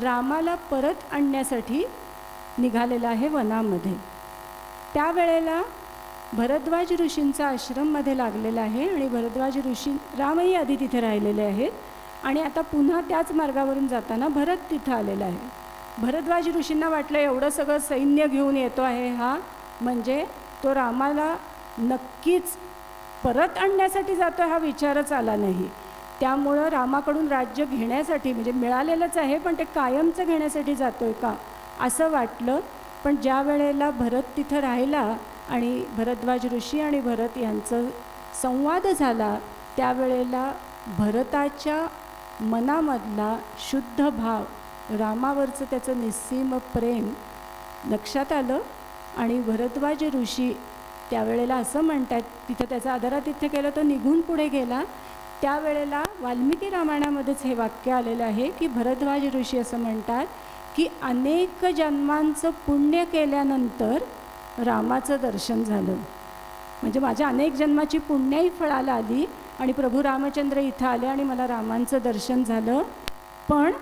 रामाला परत आणण्यासाठी निघालेला आहे वनामध्ये. त्यावेळेला भरद्वाज ऋषींचा आश्रममध्ये लागलेला आहे. आणि भरद्वाज ऋषी, रामही आधी तिथे राहिलेले आहेत. आणि आता पुन्हा त्याच मार्गावरून जाताना भरत तिथं आलेला आहे. भरद्वाज ऋषींना वाटलं एवढं सगळं सैन्य घेऊन येतो आहे हा, म्हणजे तो रामाला नक्कीच परत आणण्यासाठी जातो हा विचारच आला नाही. त्यामुळं रामाकडून राज्य घेण्यासाठी, म्हणजे मिळालेलंच आहे पण ते कायमचं घेण्यासाठी जातो आहे का असं वाटलं. पण ज्या वेळेला भरत तिथं राहिला आणि भरद्वाज ऋषी आणि भरत यांचं संवाद झाला त्यावेळेला भरताच्या मनामधला शुद्ध भाव, रामावरचं त्याचं निस्सीम प्रेम लक्षात आलं. आणि भरद्वाज ऋषी त्यावेळेला असं म्हणतात, तिथं त्याचा आदरातिथ्य केलं, तो निघून पुढे गेला. त्यावेळेला वाल्मिकी रामायणामध्येच हे वाक्य आलेलं आहे की भरद्वाज ऋषी असं म्हणतात की अनेक जन्मांचं पुण्य केल्यानंतर रामाचं दर्शन झालं. म्हणजे माझ्या अनेक जन्माची पुण्याही फळाला आली आणि प्रभू रामचंद्र इथं आले आणि मला रामांचं दर्शन झालं. पण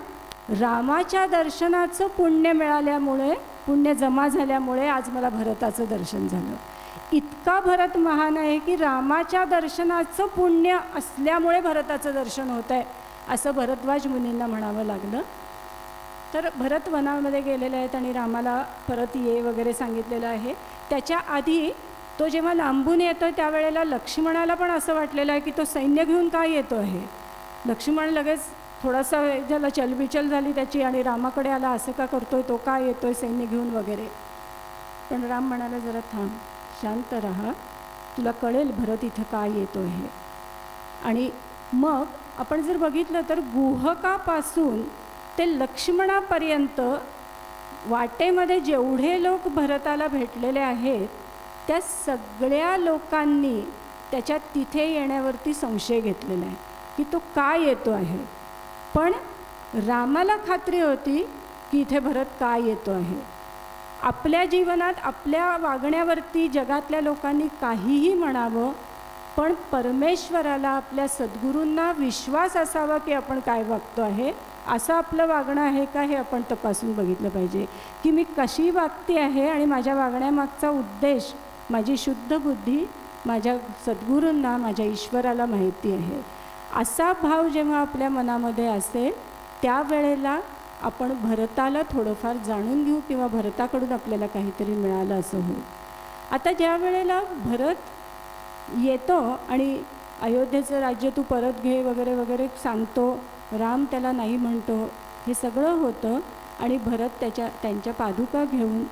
रामाच्या दर्शनाचं पुण्य मिळाल्यामुळे, पुण्य जमा झाल्यामुळे आज मला भरताचं दर्शन झालं. इतका भरत महान आहे की रामाच्या दर्शनाचं पुण्य असल्यामुळे भरताचं दर्शन होतं आहे असं भरद्वाज मुनींना म्हणावं लागलं. तर भरत वनामध्ये गेलेले आहेत आणि रामाला परत ये वगैरे सांगितलेलं आहे. त्याच्या आधी तो जेव्हा लांबून येतो आहे त्यावेळेला लक्ष्मणाला पण असं वाटलेलं आहे की तो सैन्य घेऊन का येतो आहे. लक्ष्मण लगेच थोडासा ज्याला चलबिचल झाली त्याची आणि रामाकडे आला, असं का करतोय, तो का येतोय सैन्य घेऊन वगैरे. पण राम म्हणाला जरा थांब, शांत राहा, तुला कळेल भरत इथं का येतो आहे. आणि मग आपण जर बघितलं तर गुहकापासून ते लक्ष्मणापर्यंत वाटेमध्ये जेवढे लोक भरताला भेटलेले आहेत त्या सगळ्या लोकांनी त्याच्या तिथे येण्यावरती संशय घेतलेला आहे की तो का येतो आहे. पण रामाला खात्री होती की इथे भरत का येतो आहे. आपल्या जीवनात आपल्या वागण्यावरती जगातल्या लोकांनी काहीही म्हणावं, पण परमेश्वराला आपल्या सद्गुरूंना विश्वास असावा की आपण काय वागतो आहे, असं आपलं वागणं आहे का हे आपण तपासून बघितलं पाहिजे की मी कशी वागते आहे आणि माझ्या वागण्यामागचा उद्देश, माझी शुद्ध बुद्धी माझ्या सद्गुरूंना, माझ्या ईश्वराला माहिती आहे. असा भाव जेव्हा आपल्या मनामध्ये असेल त्यावेळेला आपण भरताला थोडंफार जाणून घेऊ किंवा भरताकडून आपल्याला काहीतरी मिळालं असं होईल. आता ज्या वेळेला भरत येतो आणि अयोध्येचं राज्य तू परत घे वगैरे वगैरे सांगतो, राम त्याला नाही म्हणतो, हे सगळं होतं आणि भरत त्यांच्या पादुका घेऊन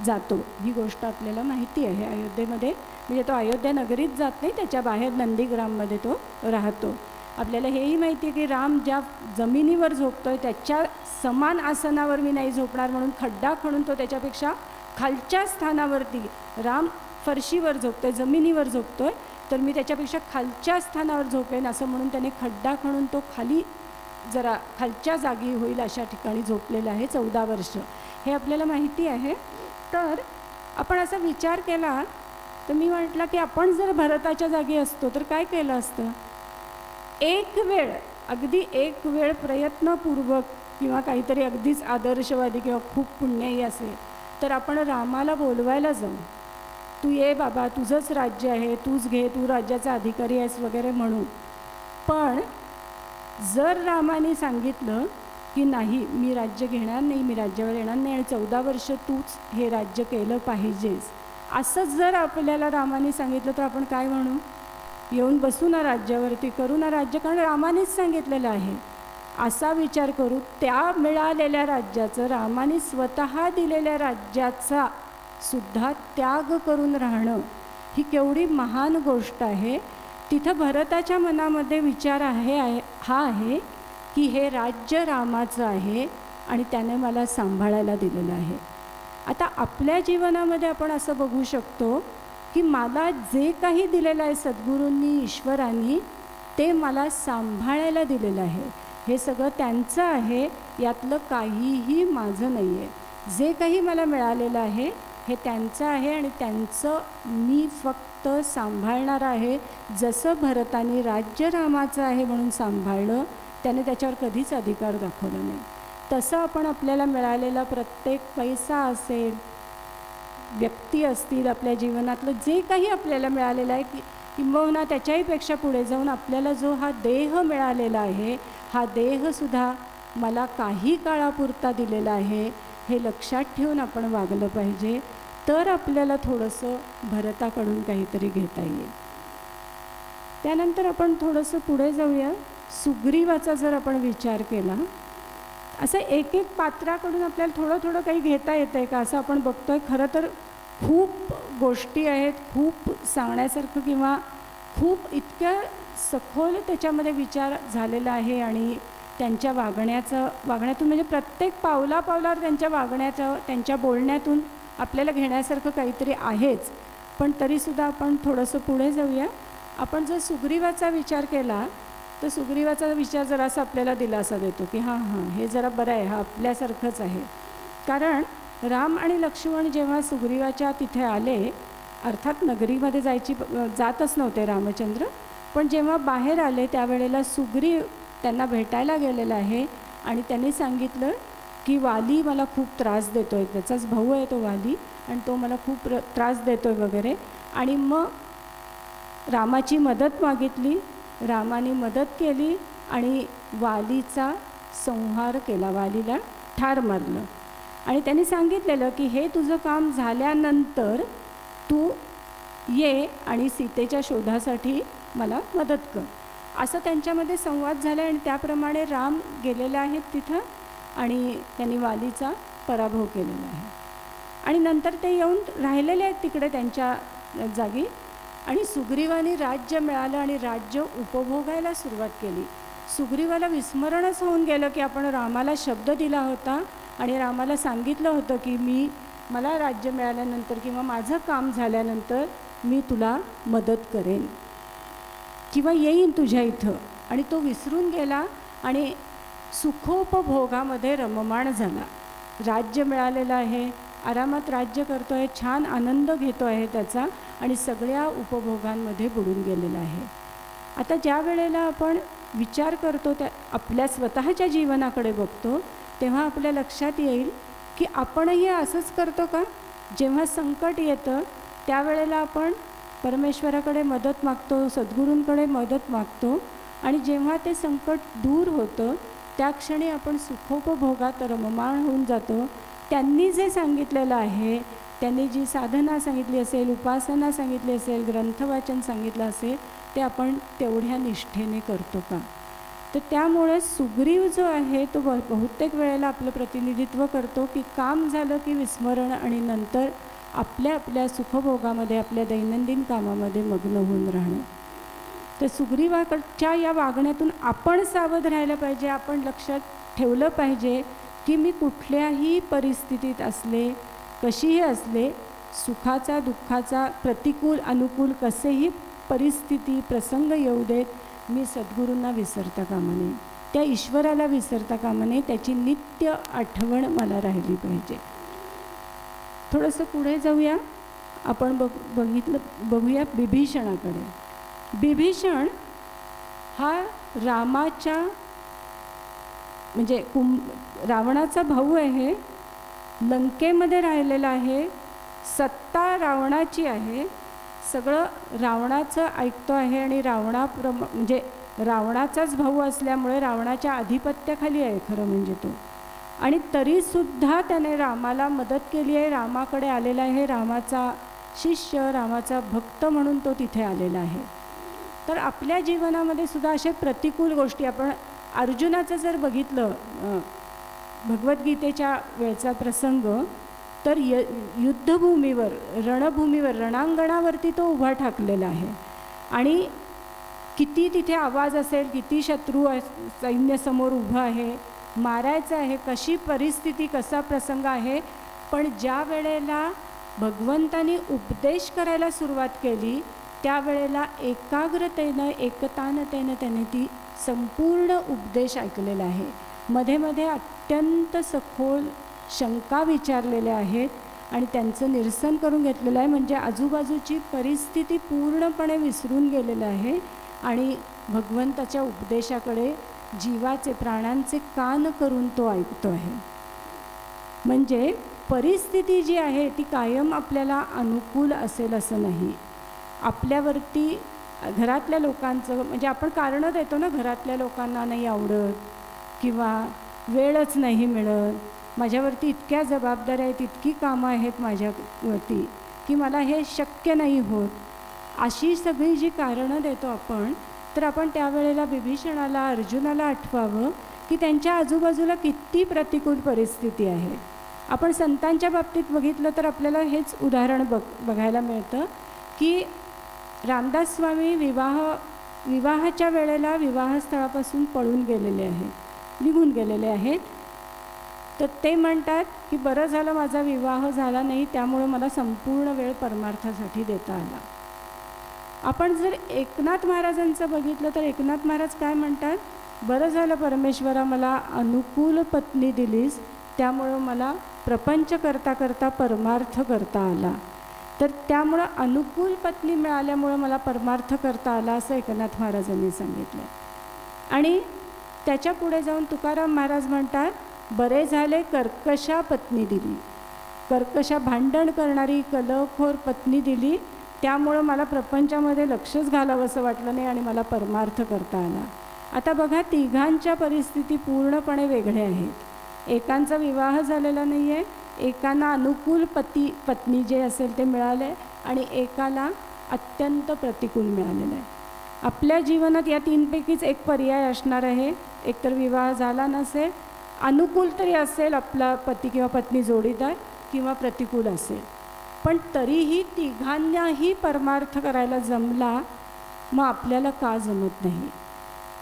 जातो. ही गोष्ट आपल्याला माहिती आहे. अयोध्येमध्ये म्हणजे तो अयोध्या नगरीत जात नाही, त्याच्या बाहेर नंदीग्राममध्ये तो राहतो. आपल्याला हेही माहिती आहे की राम ज्या जमिनीवर झोपतोय त्याच्या समान आसनावर मी नाही झोपणार म्हणून खड्डा खणून तो त्याच्यापेक्षा खालच्या स्थानावरती, राम फरशीवर झोपतोय, जमिनीवर झोपतोय, तर मी त्याच्यापेक्षा खालच्या स्थानावर झोपेन असं म्हणून त्याने खड्डा खणून तो खाली जरा खालच्या जागी होईल अशा ठिकाणी झोपलेला आहे 14 वर्ष. हे आपल्याला माहिती आहे. तर आपण असा विचार केला तर मी म्हटलं की आपण जर भरताच्या जागी असतो तर काय केलं असतं. एक वेळ प्रयत्नपूर्वक किंवा काहीतरी अगदीच आदर्शवादी किंवा खूप पुण्याई असेल तर आपण रामाला बोलवायला जाऊ, तू ये बाबा, तुझंच राज्य आहे, तूच घे, तू राज्याचा अधिकारी आहेस वगैरे म्हणू. पण जर रामाने सांगितलं की नाही, मी राज्य घेणार नाही, मी राज्यावर येणार नाही आणि 14 वर्ष तूच हे राज्य केलं पाहिजेस, असंच जर आपल्याला रामाने सांगितलं तर आपण काय म्हणू, येऊन बसू ना राज्यावरती, करू ना राज्य, कारण रामानेच सांगितलेलं आहे असा विचार करू. त्या मिळालेल्या राज्याचं, रामाने स्वतः दिलेल्या राज्याचा सुद्धा त्याग करून राहणं ही केवढी महान गोष्ट आहे. तिथं भरताच्या मनामध्ये विचार हा आहे की हे राज्य रामाचं आहे आणि त्याने मला सांभाळायला दिलेलं आहे. आता आपल्या जीवनामध्ये आपण असं बघू शकतो की मला जे काही दिलेलं आहे सद्गुरूंनी, ईश्वरांनी, ते मला सांभाळायला दिलेलं आहे. हे सगळं त्यांचं आहे, यातलं काहीही माझं नाही आहे. जे काही मला मिळालेलं आहे हे त्यांचं आहे आणि त्यांचं मी फक्त सांभाळणार आहे. जसं भरताने राज्य रामाचं आहे म्हणून सांभाळलं, त्याने त्याच्यावर कधीच अधिकार दाखवला नाही. तसं आपण आपल्याला मिळालेला प्रत्येक पैसा असेल, व्यक्ती असतील, आपल्या जीवनातलं जे काही आपल्याला मिळालेलं आहे किंबहुना त्याच्याहीपेक्षा पुढे जाऊन आपल्याला जो हा देह मिळालेला आहे, हा देहसुद्धा मला काही काळापुरता दिलेला आहे, हे लक्षात ठेवून आपण वागलं पाहिजे. तर आपल्याला थोडंसं भरताकडून काहीतरी घेता येईल. त्यानंतर आपण थोडंसं पुढे जाऊया. सुग्रीवाचा जर आपण विचार केला, असं एक एक पात्राकडून आपल्याला थोडं थोडं काही घेता येतं आहे का असं आपण बघतोय. खरं तर खूप गोष्टी आहेत, खूप सांगण्यासारखं किंवा खूप इतक्या सखोल त्याच्यामध्ये विचार झालेला आहे आणि त्यांच्या वागण्यातून म्हणजे प्रत्येक पावलापावलावर त्यांच्या वागण्याचं, त्यांच्या बोलण्यातून आपल्याला घेण्यासारखं काहीतरी आहेच. पण तरीसुद्धा आपण थोडंसं पुढे जाऊया. आपण जर सुग्रीवाचा विचार केला तर सुग्रीवाचा विचार जरासा आपल्याला दिलासा देतो की हां हे जरा बरं आहे, हा आपल्यासारखंच आहे. कारण राम आणि लक्ष्मण जेव्हा सुग्रीवाच्या तिथे आले, अर्थात नगरीमध्ये जातच नव्हते रामचंद्र, पण जेव्हा बाहेर आले त्यावेळेला सुग्रीव त्यांना भेटायला गेलेला आहे आणि त्यांनी सांगितलं की वाली मला खूप त्रास देतो आहे, त्याचाच भाऊ आहे तो वाली आणि तो मला खूप त्रास देतो आहे वगैरे. आणि मग रामाची मदत मागितली, रामाने मदत केली आणि वालीचा संहार केला, वालीला ठार मारलं. आणि त्यांनी सांगितलेलं की हे तुझं काम झाल्यानंतर तू ये आणि सीतेच्या शोधासाठी मला मदत कर. असं त्यांच्यामध्ये संवाद झाला आणि त्याप्रमाणे राम गेलेले आहेत तिथं आणि त्यांनी वालीचा पराभव केलेला आहे. आणि नंतर ते येऊन राहिलेले आहेत तिकडे त्यांच्या जागी. आणि सुग्रीवानी राज्य मिळालं आणि राज्य उपभोगायला सुरुवात केली. सुग्रीवाला विस्मरणच होऊन गेलं की आपण रामाला शब्द दिला होता आणि रामाला सांगितलं होतं की मला राज्य मिळाल्यानंतर किंवा माझं काम झाल्यानंतर मी तुला मदत करेन किंवा येईन तुझ्या इथं. आणि तो विसरून गेला आणि सुखोपभोगामध्ये रममाण झाला. राज्य मिळालेलं आहे, आरामात राज्य करतो आहे, छान आनंद घेतो आहे त्याचा आणि सगळ्या उपभोगांमध्ये बुडून गेलेला आहे. आता ज्या वेळेला आपण विचार करतो त्या आपल्या स्वतःच्या जीवनाकडे बघतो तेव्हा आपल्या लक्षात येईल की आपणही असंच करतो का? जेव्हा संकट येतं त्यावेळेला आपण परमेश्वराकडे मदत मागतो, सद्गुरूंकडे मदत मागतो आणि जेव्हा ते संकट दूर होतं त्या क्षणी आपण सुखोपभोगात रममाण होऊन जातो. त्यांनी जे सांगितलेलं आहे, त्यांनी जी साधना सांगितली असेल, उपासना सांगितली असेल, ग्रंथवाचन सांगितलं असेल ते आपण तेवढ्या निष्ठेने करतो का? तर त्यामुळे सुग्रीव जो आहे तो बहुतेक वेळेला आपलं प्रतिनिधित्व करतो की काम झालं की विस्मरण आणि नंतर आपल्या सुखभोगामध्ये आपल्या दैनंदिन कामामध्ये मग्न होऊन राहणं. तर सुग्रीवाकडच्या या वागण्यातून आपण सावध राहायला पाहिजे. आपण लक्षात ठेवलं पाहिजे की मी कुठल्याही परिस्थितीत असले, कशीही असले, सुखाचा दुःखाचा प्रतिकूल अनुकूल कसेही परिस्थिती प्रसंग येऊ देत, मी सद्गुरूंना विसरता कामा नये, त्या ईश्वराला विसरता कामा नये. त्याची नित्य आठवण मला राहिली पाहिजे. थोडंसं पुढे जाऊया. आपण बघूया बिभीषणाकडे. बिभीषण हा रामाच्या म्हणजे रावणाचा भाऊ आहे, लंकेमध्ये राहिलेला आहे, सत्ता रावणाची आहे, सगळं रावणाचं ऐकतो आहे आणि म्हणजे रावणाचाच भाऊ असल्यामुळे रावणाच्या आधिपत्याखाली आहे खरं म्हणजे तो. आणि तरीसुद्धा त्याने रामाला मदत केली आहे, रामाकडे आलेला आहे, रामाचा शिष्य, रामाचा भक्त म्हणून तो तिथे आलेला आहे. तर आपल्या जीवनामध्ये सुद्धा अशा प्रतिकूल गोष्टी आपण अर्जुनाचं जर बघितलं भगवद्गीतेच्या वेळचा प्रसंग तर युद्धभूमीवर रणभूमीवर रणांगणावरती तो उभा ठाकलेला आहे आणि किती तिथे आवाज असेल, किती शत्रू सैन्य समोर उभं आहे, मारायचं आहे, कशी परिस्थिती कसा प्रसंग आहे. पण ज्या वेळेला भगवंतानी उपदेश करायला सुरुवात केली त्यावेळेला एकाग्रतेनं एकतानतेनं त्याने ती संपूर्ण उपदेश ऐकलेला आहे. मध्ये मध्ये अत्यंत सखोल शंका विचारलेल्या आहेत आणि त्यांचं निरसन करून घेतलेलं आहे. म्हणजे आजूबाजूची परिस्थिती पूर्णपणे विसरून गेलेलं आहे आणि भगवंताच्या उपदेशाकडे जीवाचे प्राणांचे कान करून तो ऐकतो आहे. म्हणजे परिस्थिती जी आहे ती कायम आपल्याला अनुकूल असेल असं नाही. आपल्यावरती घरातल्या लोकांचं म्हणजे आपण कारणं देतो ना, घरातल्या लोकांना नाही आवडत किंवा वेळच नाही मिळत, माझ्यावरती इतक्या जबाबदाऱ्या आहेत, इतकी कामं आहेत माझ्यावरती की मला हे शक्य नाही होत, अशी सगळी जी कारणं देतो आपण. तर आपण त्यावेळेला बिभीषणाला अर्जुनाला आठवावं की त्यांच्या आजूबाजूला किती प्रतिकूल परिस्थिती आहे. आपण संतांच्या बाबतीत बघितलं तर आपल्याला हेच उदाहरण बघायला मिळतं की रामदास स्वामी विवाहाच्या वेळेला विवाहस्थळापासून पळून गेलेले आहेत, निघून गेलेले आहेत. तर ते म्हणतात की बरं झालं माझा विवाह झाला नाही, त्यामुळं मला संपूर्ण वेळ परमार्थासाठी देता आला. आपण जर एकनाथ महाराजांचं बघितलं तर एकनाथ महाराज काय म्हणतात, बरं झालं परमेश्वरा मला अनुकूल पत्नी दिलीस, त्यामुळं मला प्रपंच करता करता परमार्थ करता आला. तर त्यामुळं अनुकूल पत्नी मिळाल्यामुळं मला परमार्थ करता आला असं एकनाथ महाराजांनी सांगितलं. आणि त्याच्या पुढे जाऊन तुकाराम महाराज म्हणतात, बरे झाले कर्कशा पत्नी दिली, कर्कशा भांडण करणारी कलखोर पत्नी दिली, त्यामुळं मला प्रपंचामध्ये लक्षच घालावं असं वाटलं नाही आणि मला परमार्थ करता आला. आता बघा, तिघांच्या परिस्थिती पूर्णपणे वेगळ्या आहेत. एकांचा विवाह झालेला नाही आहे, एकांना अनुकूल पत्नी जे असेल ते मिळाले आणि एकाला अत्यंत प्रतिकूल मिळालेलं आहे. आपल्या जीवनात या तीनपैकीच एक पर्याय असणार आहे. एकतर विवाह झाला नसेल, अनुकूल तरी असेल आपला पती किंवा पत्नी जोडीदार, किंवा प्रतिकूल असेल. पण तरीही तिघांनाही परमार्थ करायला जमला, मग आपल्याला का जमत नाही?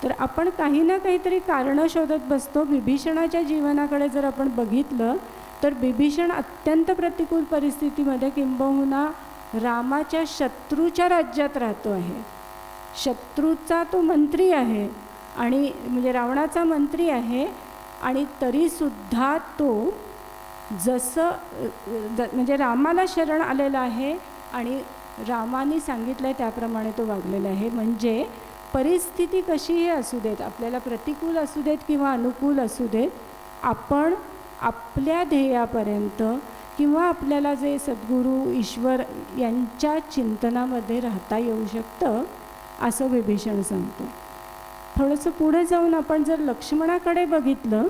तर आपण काही ना काहीतरी कारणं शोधत बसतो. बिभीषणाच्या जीवनाकडे जर आपण बघितलं तर बिभीषण अत्यंत प्रतिकूल परिस्थितीमध्ये, किंबहुना रामाच्या शत्रूच्या राज्यात राहतो आहे. शत्रूचा तो मंत्री आहे आणि म्हणजे रावणाचा मंत्री आहे, आणि तरीसुद्धा तो जसं म्हणजे रामाला शरण आलेला आहे आणि रामाने सांगितलं आहे त्याप्रमाणे तो वागलेला आहे. म्हणजे परिस्थिती कशीही असू देत, आपल्याला प्रतिकूल असू देत किंवा अनुकूल असू देत, आपण आपल्या ध्येयापर्यंत किंवा आपल्याला जे सद्गुरू ईश्वर यांच्या चिंतनामध्ये राहता येऊ शकतं, असं विभीषण सांगतो. थोडंसं पुढे जाऊन आपण जर लक्ष्मणाकडे बघितलं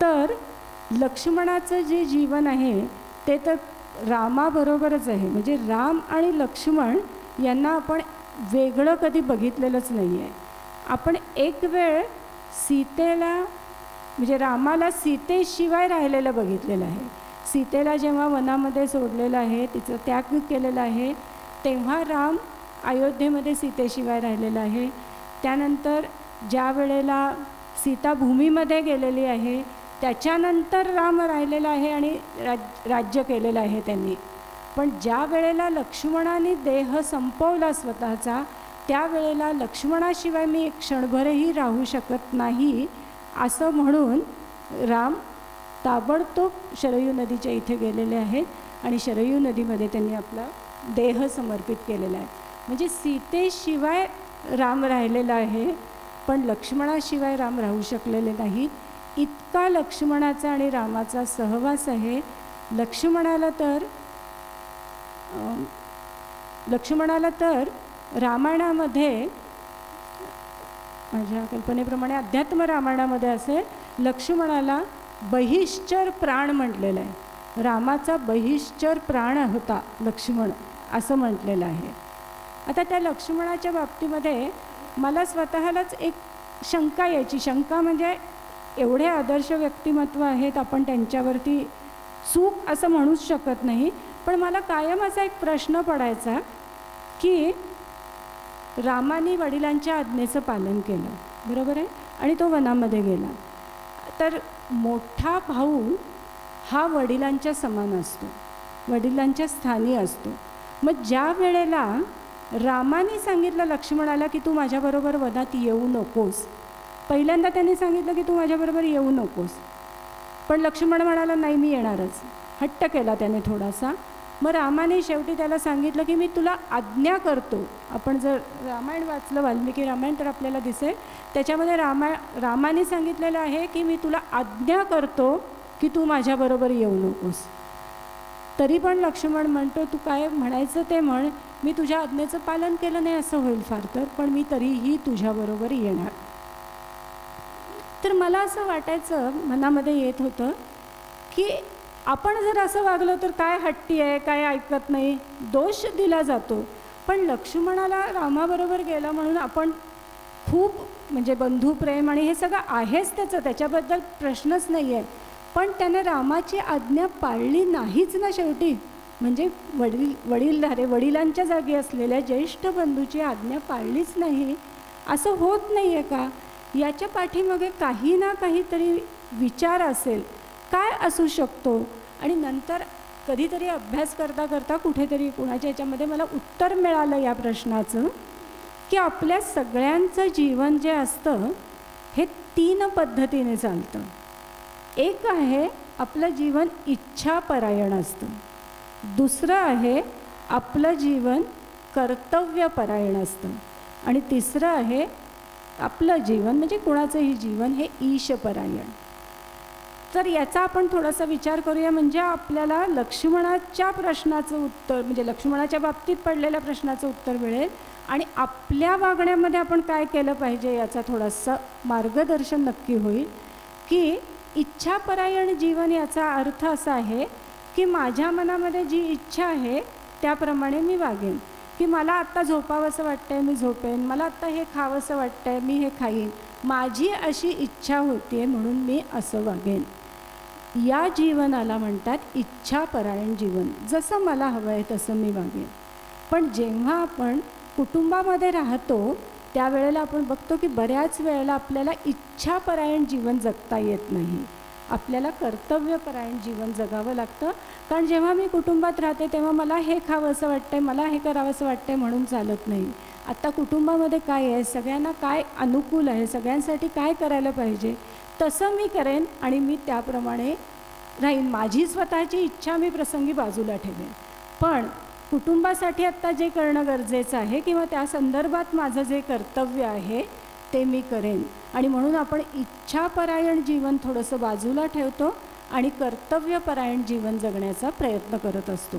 तर लक्ष्मणाचं जे जीवन आहे ते तर रामाबरोबरच आहे. म्हणजे राम आणि लक्ष्मण यांना आपण वेगळं कधी बघितलेलंच नाही आहे. आपण एक वेळ सीतेला म्हणजे रामाला सीतेशिवाय राहिलेलं बघितलेलं आहे. सीतेला जेव्हा वनामध्ये सोडलेलं आहे, तिचं त्याग केलेलं आहे, तेव्हा राम अयोध्येमध्ये सीतेशिवाय राहिलेला आहे. त्यानंतर ज्या वेळेला सीता भूमीमध्ये गेलेली आहे त्याच्यानंतर राम राहिलेला आहे आणि राज्य केलेलं आहे त्यांनी. पण ज्या वेळेला लक्ष्मणाने देह संपवला स्वतःचा, त्यावेळेला लक्ष्मणाशिवाय मी एक क्षणभरही राहू शकत नाही असं म्हणून राम ताबडतोब शरयू नदीच्या इथे गेलेले आहेत आणि शरयू नदीमध्ये त्यांनी आपला देह समर्पित केलेला आहे. म्हणजे सीतेशिवाय राम राहिलेला आहे, पण लक्ष्मणाशिवाय राम राहू शकलेले नाहीत. इतका लक्ष्मणाचा आणि रामाचा सहवास आहे. लक्ष्मणाला तर रामायणामध्ये, माझ्या कल्पनेप्रमाणे अध्यात्म रामायणामध्ये असे लक्ष्मणाला बहिश्चर प्राण म्हटलेलं आहे. रामाचा बहिश्चर प्राण होता लक्ष्मण असं म्हटलेलं आहे. आता त्या लक्ष्मणाच्या बाबतीमध्ये मला स्वतःलाच एक शंका यायची. शंका म्हणजे एवढे आदर्श व्यक्तिमत्व आहेत, आपण त्यांच्यावरती चूक असं म्हणूच शकत नाही, पण मला कायम असा एक प्रश्न पडायचा की रामाने वडिलांच्या आज्ञेचं पालन केलं, बरोबर आहे, आणि तो वनामध्ये गेला. तर मोठा भाऊ हा वडिलांच्या समान असतो, वडिलांच्या स्थानी असतो. मग ज्या वेळेला रामाने सांगितलं लक्ष्मणाला की तू माझ्याबरोबर वनात येऊ नकोस, पहिल्यांदा त्यांनी सांगितलं की तू माझ्याबरोबर येऊ नकोस, पण लक्ष्मण म्हणाला नाही मी येणारच, हट्ट केला त्याने थोडासा. मग रामाने शेवटी त्याला सांगितलं की मी तुला आज्ञा करतो. आपण जर रामायण वाचलं, वाल्मिकी रामायण, तर आपल्याला दिसेल त्याच्यामध्ये रामाने सांगितलेलं आहे की मी तुला आज्ञा करतो की तू माझ्याबरोबर येऊ नकोस. तरी पण लक्ष्मण म्हणतो तू काय म्हणायचं ते म्हण, मी तुझ्या आज्ञेचं पालन केलं नाही असं होईल फार तर, पण मी तरीही तुझ्याबरोबर येणार. तर मला असं वाटायचं, मनामध्ये येत होतं की आपण जर असं वागलो तर काय हट्टी आहे, काय ऐकत नाही, दोष दिला जातो. पण लक्ष्मणाला रामाबरोबर गेला म्हणून आपण खूप म्हणजे बंधुप्रेम आणि हे सगळं आहेच त्याचं, त्याच्याबद्दल प्रश्नच नाही आहे, पण त्याने रामाची आज्ञा पाळली नाहीच ना शेवटी. म्हणजे वडिलांच्या जागी असलेल्या ज्येष्ठ बंधूची आज्ञा पाळलीच नाही, असं होत नाही आहे का? याच्या पाठीमागे काही ना काहीतरी विचार असेल, काय असू शकतो? आणि नंतर कधीतरी अभ्यास करता करता कुठेतरी कोणाच्या याच्यामध्ये मला उत्तर मिळालं या प्रश्नाचं की आपल्या सगळ्यांचं जीवन जे असतं हे 3 पद्धतीने चालतं. एक आहे आपलं जीवन इच्छापरायण असतं, दुसरं आहे आपलं जीवन कर्तव्यपरायण असतं, आणि तिसरं आहे आपलं जीवन म्हणजे कोणाचंही जीवन हे ईशपरायण. तर याचा आपण थोडासा विचार करूया, म्हणजे आपल्याला लक्ष्मणाच्या प्रश्नाचं उत्तर, म्हणजे लक्ष्मणाच्या बाबतीत पडलेल्या प्रश्नाचं उत्तर मिळेल. आणि आपल्या वागण्यामध्ये आपण काय केलं पाहिजे याचा थोडासा मार्गदर्शन नक्की होईल. की इच्छापरायण जीवन याचा अर्थ असा आहे की माझ्या मनामध्ये जी इच्छा आहे त्याप्रमाणे मी वागेन. की मला आत्ता झोपावंसं वाटतं आहे मी झोपेन, मला आत्ता हे खावंसं वाटतं आहे मी हे खाईन, माझी अशी इच्छा होती आहे म्हणून मी असं वागेन. या जीवनाला म्हणतात इच्छापरायण जीवन. जसं मला हवं आहे तसं मी वागेन. पण जेव्हा आपण कुटुंबामध्ये राहतो त्यावेळेला आपण बघतो की बऱ्याच वेळेला आपल्याला इच्छापरायण जीवन जगता येत नाही, आपल्याला कर्तव्यपरायण जीवन जगावं लागतं. कारण जेव्हा मी कुटुंबात राहते तेव्हा मला हे खावंसं वाटतं आहे, मला हे करावंसं वाटतं आहे म्हणून चालत नाही. आत्ता कुटुंबामध्ये काय आहे, सगळ्यांना काय अनुकूल आहे, सगळ्यांसाठी काय करायला पाहिजे तसं मी करेन आणि मी त्याप्रमाणे राहीन. माझी स्वतःची इच्छा मी प्रसंगी बाजूला ठेवेन. पण कुटुंबासाठी आत्ता जे करणं गरजेचं आहे किंवा त्या संदर्भात माझं जे कर्तव्य आहे ते मी करेन. आणि म्हणून आपण इच्छापरायण जीवन थोडंसं बाजूला ठेवतो आणि कर्तव्यपरायण जीवन जगण्याचा प्रयत्न करत असतो.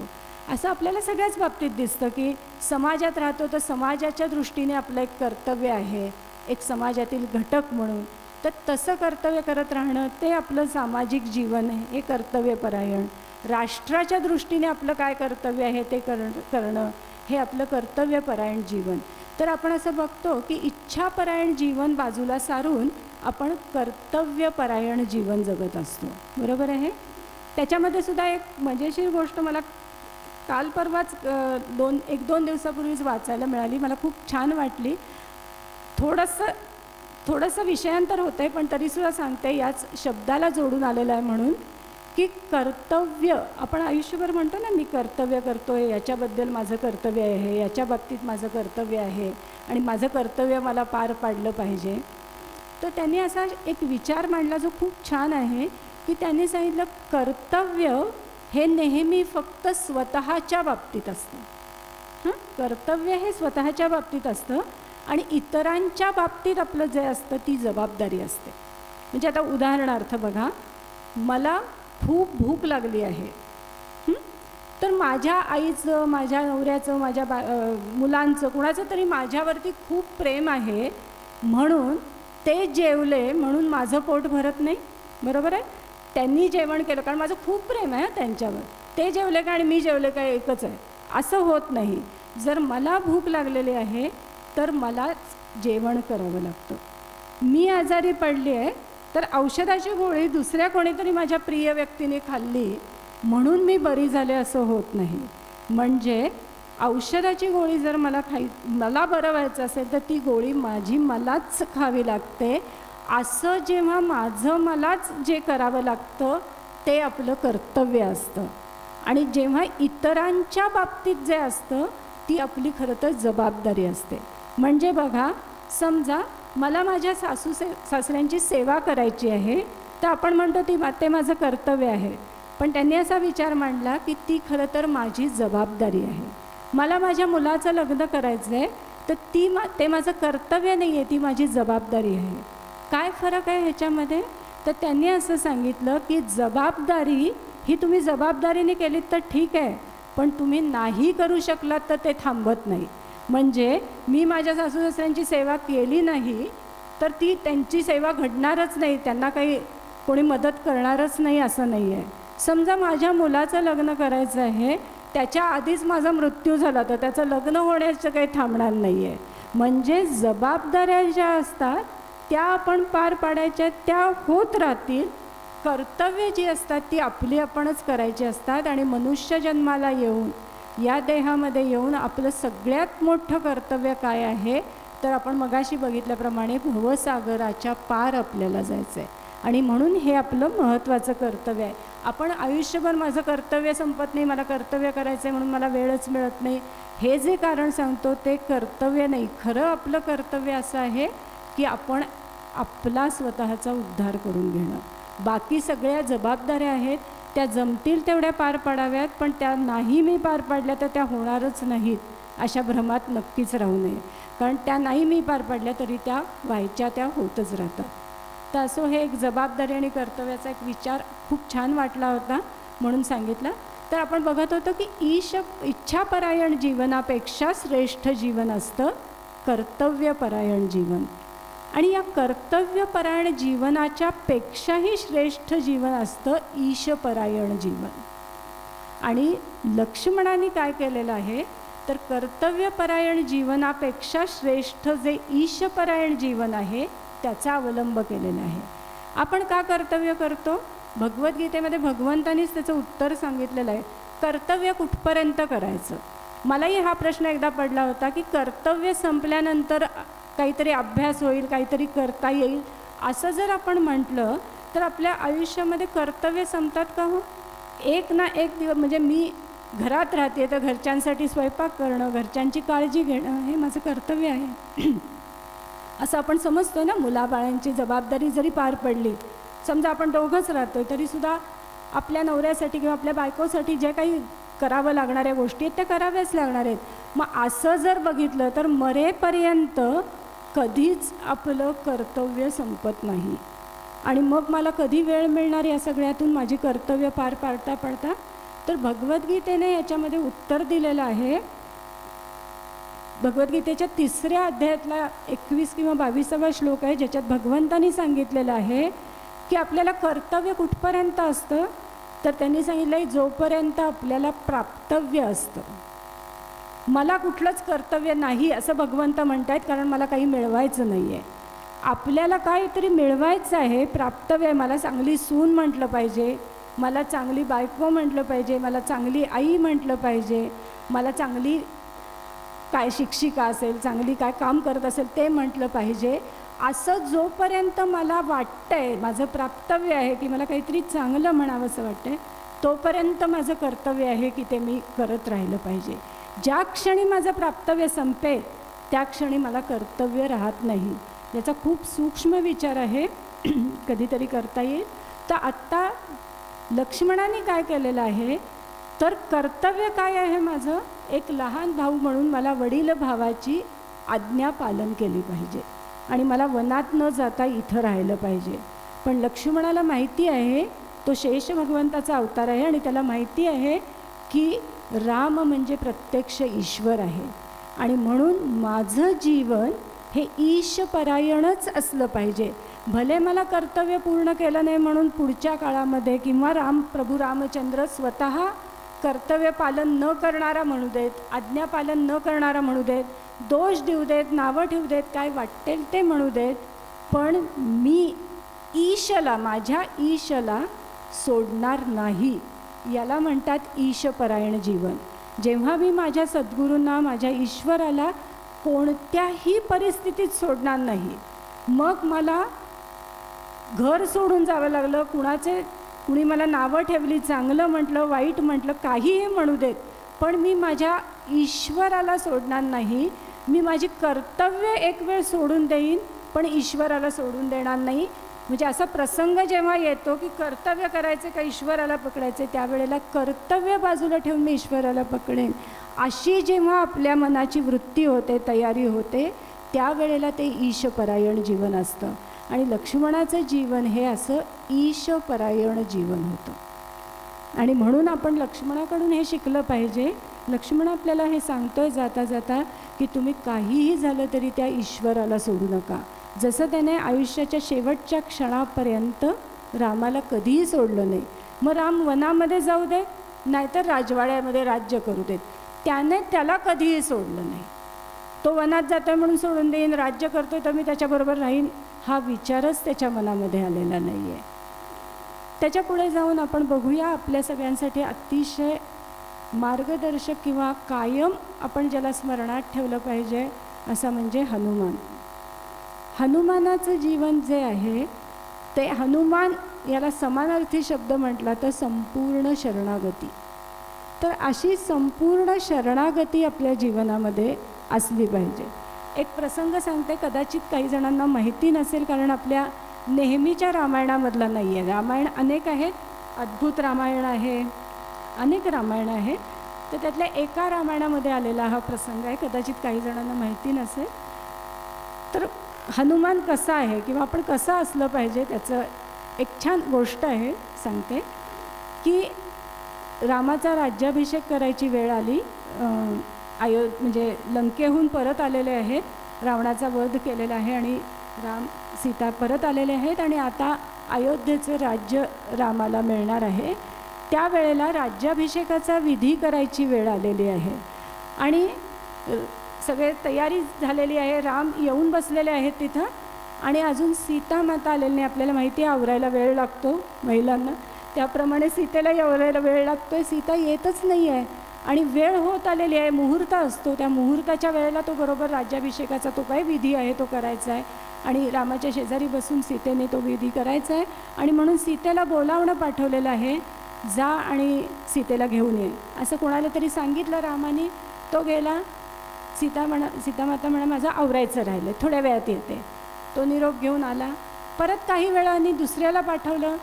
असं आपल्याला सगळ्याच बाबतीत दिसतं की समाजात राहतो तर समाजाच्या दृष्टीने आपलं एक कर्तव्य आहे, एक समाजातील घटक म्हणून. तर तसं कर्तव्य करत राहणं ते आपलं सामाजिक जीवन आहे, हे कर्तव्यपरायण. राष्ट्राच्या दृष्टीने आपलं काय कर्तव्य आहे ते करणं हे आपलं कर्तव्यपरायण जीवन. तर आपण असं बघतो की इच्छापरायण जीवन बाजूला सारून आपण कर्तव्यपरायण जीवन जगत असतो. बरोबर आहे. त्याच्यामध्ये सुद्धा एक मजेशीर गोष्ट मला काल परवाच 1-2 दिवसापूर्वीच वाचायला मिळाली, मला खूप छान वाटली. थोडंसं विषयांतर होतं आहे पण तरीसुद्धा सांगते, याच शब्दाला जोडून आलेलं आहे म्हणून. की कर्तव्य आपण आयुष्यभर म्हणतो ना, मी कर्तव्य करतो आहे, याच्याबद्दल माझं कर्तव्य आहे, याच्या बाबतीत माझं कर्तव्य आहे आणि माझं कर्तव्य मला पार पाडलं पाहिजे. तर त्यांनी असा एक विचार मांडला जो खूप छान आहे. की त्यांनी सांगितलं कर्तव्य हे नेहमी फक्त स्वतःच्या बाबतीत असतं. कर्तव्य हे स्वतःच्या बाबतीत असतं आणि इतरांच्या बाबतीत आपलं जे असतं ती जबाबदारी असते. म्हणजे आता उदाहरणार्थ बघा, मला खूप भूक लागली आहे, तर माझ्या आईचं, माझ्या नवऱ्याचं, माझ्या मुलांचं, कुणाचं तरी माझ्यावरती खूप प्रेम आहे म्हणून ते जेवले म्हणून माझं पोट भरत नाही. बरोबर आहे. त्यांनी जेवण केलं कारण माझं खूप प्रेम आहे त्यांच्यावर, ते जेवले का आणि मी जेवले का एकच आहे असं होत नाही. जर मला भूक लागलेली आहे तर मला जेवण करावं लागतं. मी आजारी पडली आहे तर औषधाची गोळी दुसऱ्या कोणीतरी माझ्या प्रिय व्यक्तीने खाल्ली म्हणून मी बरी झाले असं होत नाही. म्हणजे औषधाची गोळी जर मला बरं व्हायचं असेल तर ती गोळी मलाच खावी लागते. असं जेव्हा मलाच जे करावं लागतं ते आपलं कर्तव्य असतं. आणि जेव्हा इतरांच्या बाबतीत जे असतं ती आपली खरं तर जबाबदारी असते. म्हणजे बघा, समजा मला माझ्या सासऱ्यांची सेवा करायची आहे तर आपण म्हणतो ते माझं कर्तव्य आहे. पण त्यांनी असा विचार मांडला की ती खरं तर माझी जबाबदारी आहे. मला माझ्या मुलाचं लग्न करायचं आहे तर ते माझं कर्तव्य नाही आहे, ती माझी जबाबदारी आहे. काय फरक आहे ह्याच्यामध्ये? तर त्यांनी असं सांगितलं की जबाबदारी ही तुम्ही जबाबदारीने केलीत तर ठीक आहे, पण तुम्ही नाही करू शकलात तर ते थांबत नाही. म्हणजे मी माझ्या सासू सासऱ्यांची सेवा केली नाही तर त्यांची सेवा घडणारच नाही, त्यांना काही कोणी मदत करणारच नाही असं नाही आहे. समजा माझ्या मुलाचं लग्न करायचं आहे, त्याच्या आधीच माझा मृत्यू झाला तर त्याचं लग्न होण्याचं काही थांबणार नाही आहे. म्हणजे जबाबदाऱ्या ज्या असतात त्या आपण पार पाडायच्या, त्या होत राहतील. कर्तव्य जी असतात ती आपली आपणच करायची असतात. आणि मनुष्य जन्माला येऊन, या देहामध्ये येऊन आपलं सगळ्यात मोठं कर्तव्य काय आहे तर आपण मगाशी बघितल्याप्रमाणे भवसागराच्या पार आपल्याला जायचं आहे. आणि म्हणून हे आपलं महत्त्वाचं कर्तव्य आहे. आपण आयुष्यभर माझं कर्तव्य संपत नाही, मला कर्तव्य करायचं आहे म्हणून मला वेळच मिळत नाही, हे जे कारण सांगतो ते कर्तव्य नाही. खरं आपलं कर्तव्य असं आहे की आपण आपला स्वतःचा उद्धार करून घेणं. बाकी सगळ्या जबाबदाऱ्या आहेत त्या जमतील तेवढ्या पार पाडाव्यात, पण त्या नाही मी पार पाडल्या तर त्या होणारच नाहीत अशा भ्रमात नक्कीच राहू नये. कारण त्या नाही मी पार पाडल्या तरी त्या व्हायच्या त्या होतच राहतात. तर असं हे एक जबाबदारी आणि कर्तव्याचा एक विचार खूप छान वाटला होता म्हणून सांगितला. तर आपण बघत होतो की इच्छापरायण जीवनापेक्षा श्रेष्ठ जीवन असतं कर्तव्यपरायण जीवन. आणि या कर्तव्यपरायण जीवनाच्या पेक्षाही श्रेष्ठ जीवन असतं ईशपरायण जीवन. आणि लक्ष्मणाने काय केलेलं आहे तर कर्तव्यपरायण जीवनापेक्षा श्रेष्ठ जे ईशपरायण जीवन आहे त्याचा अवलंब केलेला आहे. आपण का कर्तव्य करतो? भगवद्गीतेमध्ये भगवंतानीच त्याचं उत्तर सांगितलेलं आहे. कर्तव्य कुठपर्यंत करायचं? मलाही हा प्रश्न एकदा पडला होता की कर्तव्य संपल्यानंतर काहीतरी अभ्यास होईल, काहीतरी करता येईल, असं जर आपण म्हटलं तर आपल्या आयुष्यामध्ये कर्तव्य संपतात का हो? एक ना एक दिवस, म्हणजे मी घरात राहते तर घरच्यांसाठी स्वयंपाक करणं, घरच्यांची काळजी घेणं हे माझं कर्तव्य आहे असं आपण समजतो ना. मुलाबाळांची जबाबदारी जरी पार पडली, समजा आपण दोघंच राहतो तरीसुद्धा आपल्या नवऱ्यासाठी किंवा आपल्या बायकोसाठी जे काही करावं लागणाऱ्या गोष्टी आहेत त्या कराव्याच लागणार आहेत. मग असं जर बघितलं तर मरेपर्यंत कधीच आपलं कर्तव्य संपत नाही. आणि मग मला कधी वेळ मिळणार या सगळ्यातून माझी कर्तव्य पार पाडता पाडता? तर भगवद्गीतेने याच्यामध्ये उत्तर दिलेलं आहे. भगवद्गीतेच्या 3ऱ्या अध्यायातला 21 किंवा 22वा श्लोक आहे, ज्याच्यात भगवंतानी सांगितलेलं आहे की आपल्याला कर्तव्य कुठपर्यंत असतं. तर त्यांनी सांगितलं आहे जोपर्यंत आपल्याला प्राप्तव्य असतं. मला कुठलंच कर्तव्य नाही असं भगवंत म्हणत आहेत, कारण मला काही मिळवायचं नाही आहे. आपल्याला काहीतरी मिळवायचं आहे, प्राप्तव्य आहे. मला चांगली सून म्हटलं पाहिजे, मला चांगली बायको म्हटलं पाहिजे, मला चांगली आई म्हटलं पाहिजे, मला चांगली काय शिक्षिका असेल, चांगली काय काम करत असेल ते म्हटलं पाहिजे. असं जोपर्यंत मला वाटतंय माझं प्राप्तव्य आहे की मला काहीतरी चांगलं म्हणावं असं वाटतंय, तोपर्यंत माझं कर्तव्य आहे की ते मी करत राहिलं पाहिजे. ज्या क्षणी माझं प्राप्तव्य संपेल त्या क्षणी मला कर्तव्य राहत नाही. याचा खूप सूक्ष्म विचार आहे, कधीतरी करता येईल. तर आत्ता लक्ष्मणाने काय केलेलं आहे तर कर्तव्य काय आहे माझं? एक लहान भाऊ म्हणून मला वडील भावाची आज्ञा पालन केली पाहिजे आणि मला वनात न जाता इथं राहिलं पाहिजे. पण लक्ष्मणाला माहिती आहे तो शेष भगवंताचा अवतार आहे आणि त्याला माहिती आहे की राम म्हणजे प्रत्यक्ष ईश्वर आहे आणि म्हणून माझं जीवन हे ईशपरायणच असलं पाहिजे. भले मला कर्तव्य पूर्ण केलं नाही म्हणून पुढच्या काळामध्ये किंवा प्रभू रामचंद्र स्वतः कर्तव्य पालन न करणारा म्हणू देत, आज्ञापालन न करणारा म्हणू देत, दोष देऊ देत, नावं ठेवू देत, काय वाटेल ते म्हणू देत, पण मी ईशला, माझ्या ईशला सोडणार नाही. याला म्हणतात ईशपरायण जीवन. जेव्हा मी माझ्या सद्गुरूंना, माझ्या ईश्वराला कोणत्याही परिस्थितीत सोडणार नाही, मग मला घर सोडून जावं लागलं, कुणी मला नावं ठेवली, चांगलं म्हटलं, वाईट म्हटलं, काहीही म्हणू देत, पण मी माझ्या ईश्वराला सोडणार नाही. मी माझी कर्तव्य एक वेळ सोडून देईन पण ईश्वराला सोडून देणार नाही. म्हणजे असा प्रसंग जेव्हा येतो की कर्तव्य करायचे का ईश्वराला पकडायचे, त्यावेळेला कर्तव्य बाजूला ठेवून मी ईश्वराला पकडेन, अशी जेव्हा आपल्या मनाची वृत्ती होते, तयारी होते, त्यावेळेला ते ईशपरायण जीवन असतं. आणि लक्ष्मणाचं जीवन हे असं ईशपरायण जीवन होतं. आणि म्हणून आपण लक्ष्मणाकडून हे शिकलं पाहिजे. लक्ष्मण आपल्याला हे सांगतोय जाता जाता की तुम्ही काहीही झालं तरी त्या ईश्वराला सोडू नका. जसं त्याने आयुष्याच्या शेवटच्या क्षणापर्यंत रामाला कधीही सोडलं नाही. मग राम वनामध्ये जाऊ दे नाहीतर राजवाड्यामध्ये राज्य करू देत, त्याने त्याला कधीही सोडलं नाही. तो वनात जातोय म्हणून सोडून देईन, राज्य करतोय तर मी त्याच्याबरोबर राहीन, हा विचारच त्याच्या मनामध्ये आलेला नाही आहे. त्याच्या पुढे जाऊन आपण बघूया आपल्या सगळ्यांसाठी अतिशय मार्गदर्शक किंवा कायम आपण ज्याला स्मरणात ठेवलं पाहिजे असं म्हणजे हनुमान. हनुमानाचं जीवन जे आहे ते, हनुमान याला समानार्थी शब्द म्हटला तर संपूर्ण शरणागती. तर अशी संपूर्ण शरणागती आपल्या जीवनामध्ये असली पाहिजे. एक प्रसंग सांगते, कदाचित काही जणांना माहिती नसेल कारण आपल्या नेहमीच्या रामायणामधला नाही आहे. रामायण अनेक आहेत, अद्भुत रामायण आहे, अनेक रामायण आहेत. तर त्यातल्या एका रामायणामध्ये आलेला हा प्रसंग आहे, कदाचित काही जणांना माहिती नसेल. तर हनुमान कसा आहे किंवा आपण कसं असलं पाहिजे त्याचं एक छान गोष्ट आहे, सांगते की रामाचा राज्याभिषेक करायची वेळ आली. म्हणजे लंकेहून परत आलेले आहेत, रावणाचा वध केलेला आहे आणि राम सीता परत आलेले आहेत आणि आता अयोध्येचं राज्य रामाला मिळणार आहे. त्यावेळेला राज्याभिषेकाचा विधी करायची वेळ आलेली आहे आणि सगळे तयारी झालेली आहे. राम येऊन बसलेले आहेत तिथं आणि अजून सीता माता आलेली नाही. आपल्याला माहिती आहे आवरायला वेळ लागतो महिलांना, त्याप्रमाणे सीतेलाही आवरायला वेळ लागतो आहे. सीता येतच नाही आहे आणि वेळ होत आलेली आहे. मुहूर्त असतो, त्या मुहूर्ताच्या वेळेला तो बरोबर राज्याभिषेकाचा तो काय विधी आहे तो करायचा आहे आणि रामाच्या शेजारी बसून सीतेने तो विधी करायचा आहे आणि म्हणून सीतेला बोलावणं पाठवलेलं आहे, जा आणि सीतेला घेऊन ये असं कोणाला तरी सांगितलं रामाने. तो गेला. सीता माता म्हणा माझं आवरायचं राहिलं, थोड्या वेळात येते. तो निरोप घेऊन आला. परत काही वेळाने दुसऱ्याला पाठवलं,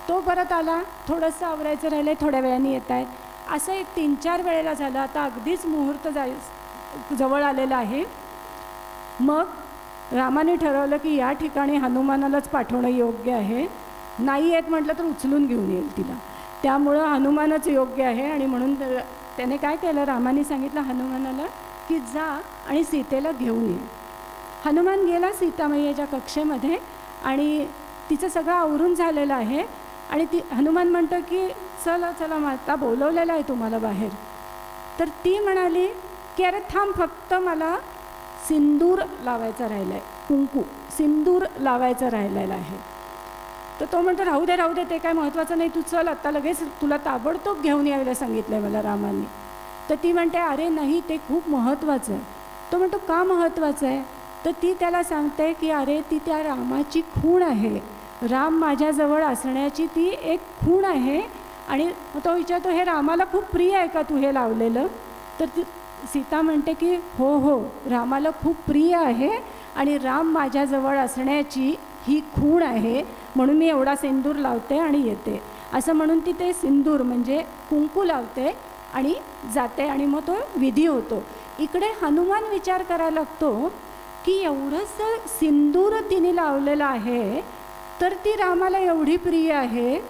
तो परत आला, थोडंसं आवरायचं राहिलं, थोड्या वेळाने येत आहेत. असं एक 3-4 वेळेला झालं. आता अगदीच मुहूर्त जवळ आलेला आहे. मग रामाने ठरवलं की या ठिकाणी हनुमानालाच पाठवणं योग्य आहे. नाही येत म्हटलं तर उचलून घेऊन येईल तिला, त्यामुळं हनुमानच योग्य आहे. आणि म्हणून त्याने काय केलं, रामाने सांगितलं हनुमानाला की जा आणि सीतेला घेऊन ये. हनुमान गेला सीतामय्याच्या कक्षेमध्ये आणि तिचं सगळं आवरून झालेलं आहे आणि हनुमान म्हणतो की चला चला माता बोलवलेलं आहे तुम्हाला बाहेर. तर ती म्हणाली की अरे थांब, फक्त मला सिंदूर लावायचा राहिला आहे, कुंकू सिंदूर लावायचा राहिलेला आहे. तर तो म्हणतो राहू दे ते काय महत्त्वाचं नाही, तू चल आत्ता लगेच तुला ताबडतोब घेऊन यायला सांगितलं आहे मला रामांनी. तर ती म्हणते अरे नाही ते खूप महत्त्वाचं आहे. तो म्हणतो का महत्त्वाचं आहे. तर ती त्याला सांगते की अरे ती त्या रामाची खूण आहे, राम माझ्याजवळ असण्याची ती एक खूण आहे. आणि तो विचारतो हे रामाला खूप प्रिय आहे का तू हे लावलेलं. तर ती सीता म्हणते की हो रामाला खूप प्रिय आहे आणि राम माझ्याजवळ असण्याची ही खूण आहे म्हणून मी एवढा सिंदूर लावते आणि येते. असं म्हणून ती ते सिंदूर म्हणजे कुंकू लावते आणि जाते आणि मग तो विधी होतो. इकडे हनुमान विचार करायला लागतो की एवढंसं सिंदूर तिने लावलेलं आहे तर ती रामाला एवढी प्रिय आहे,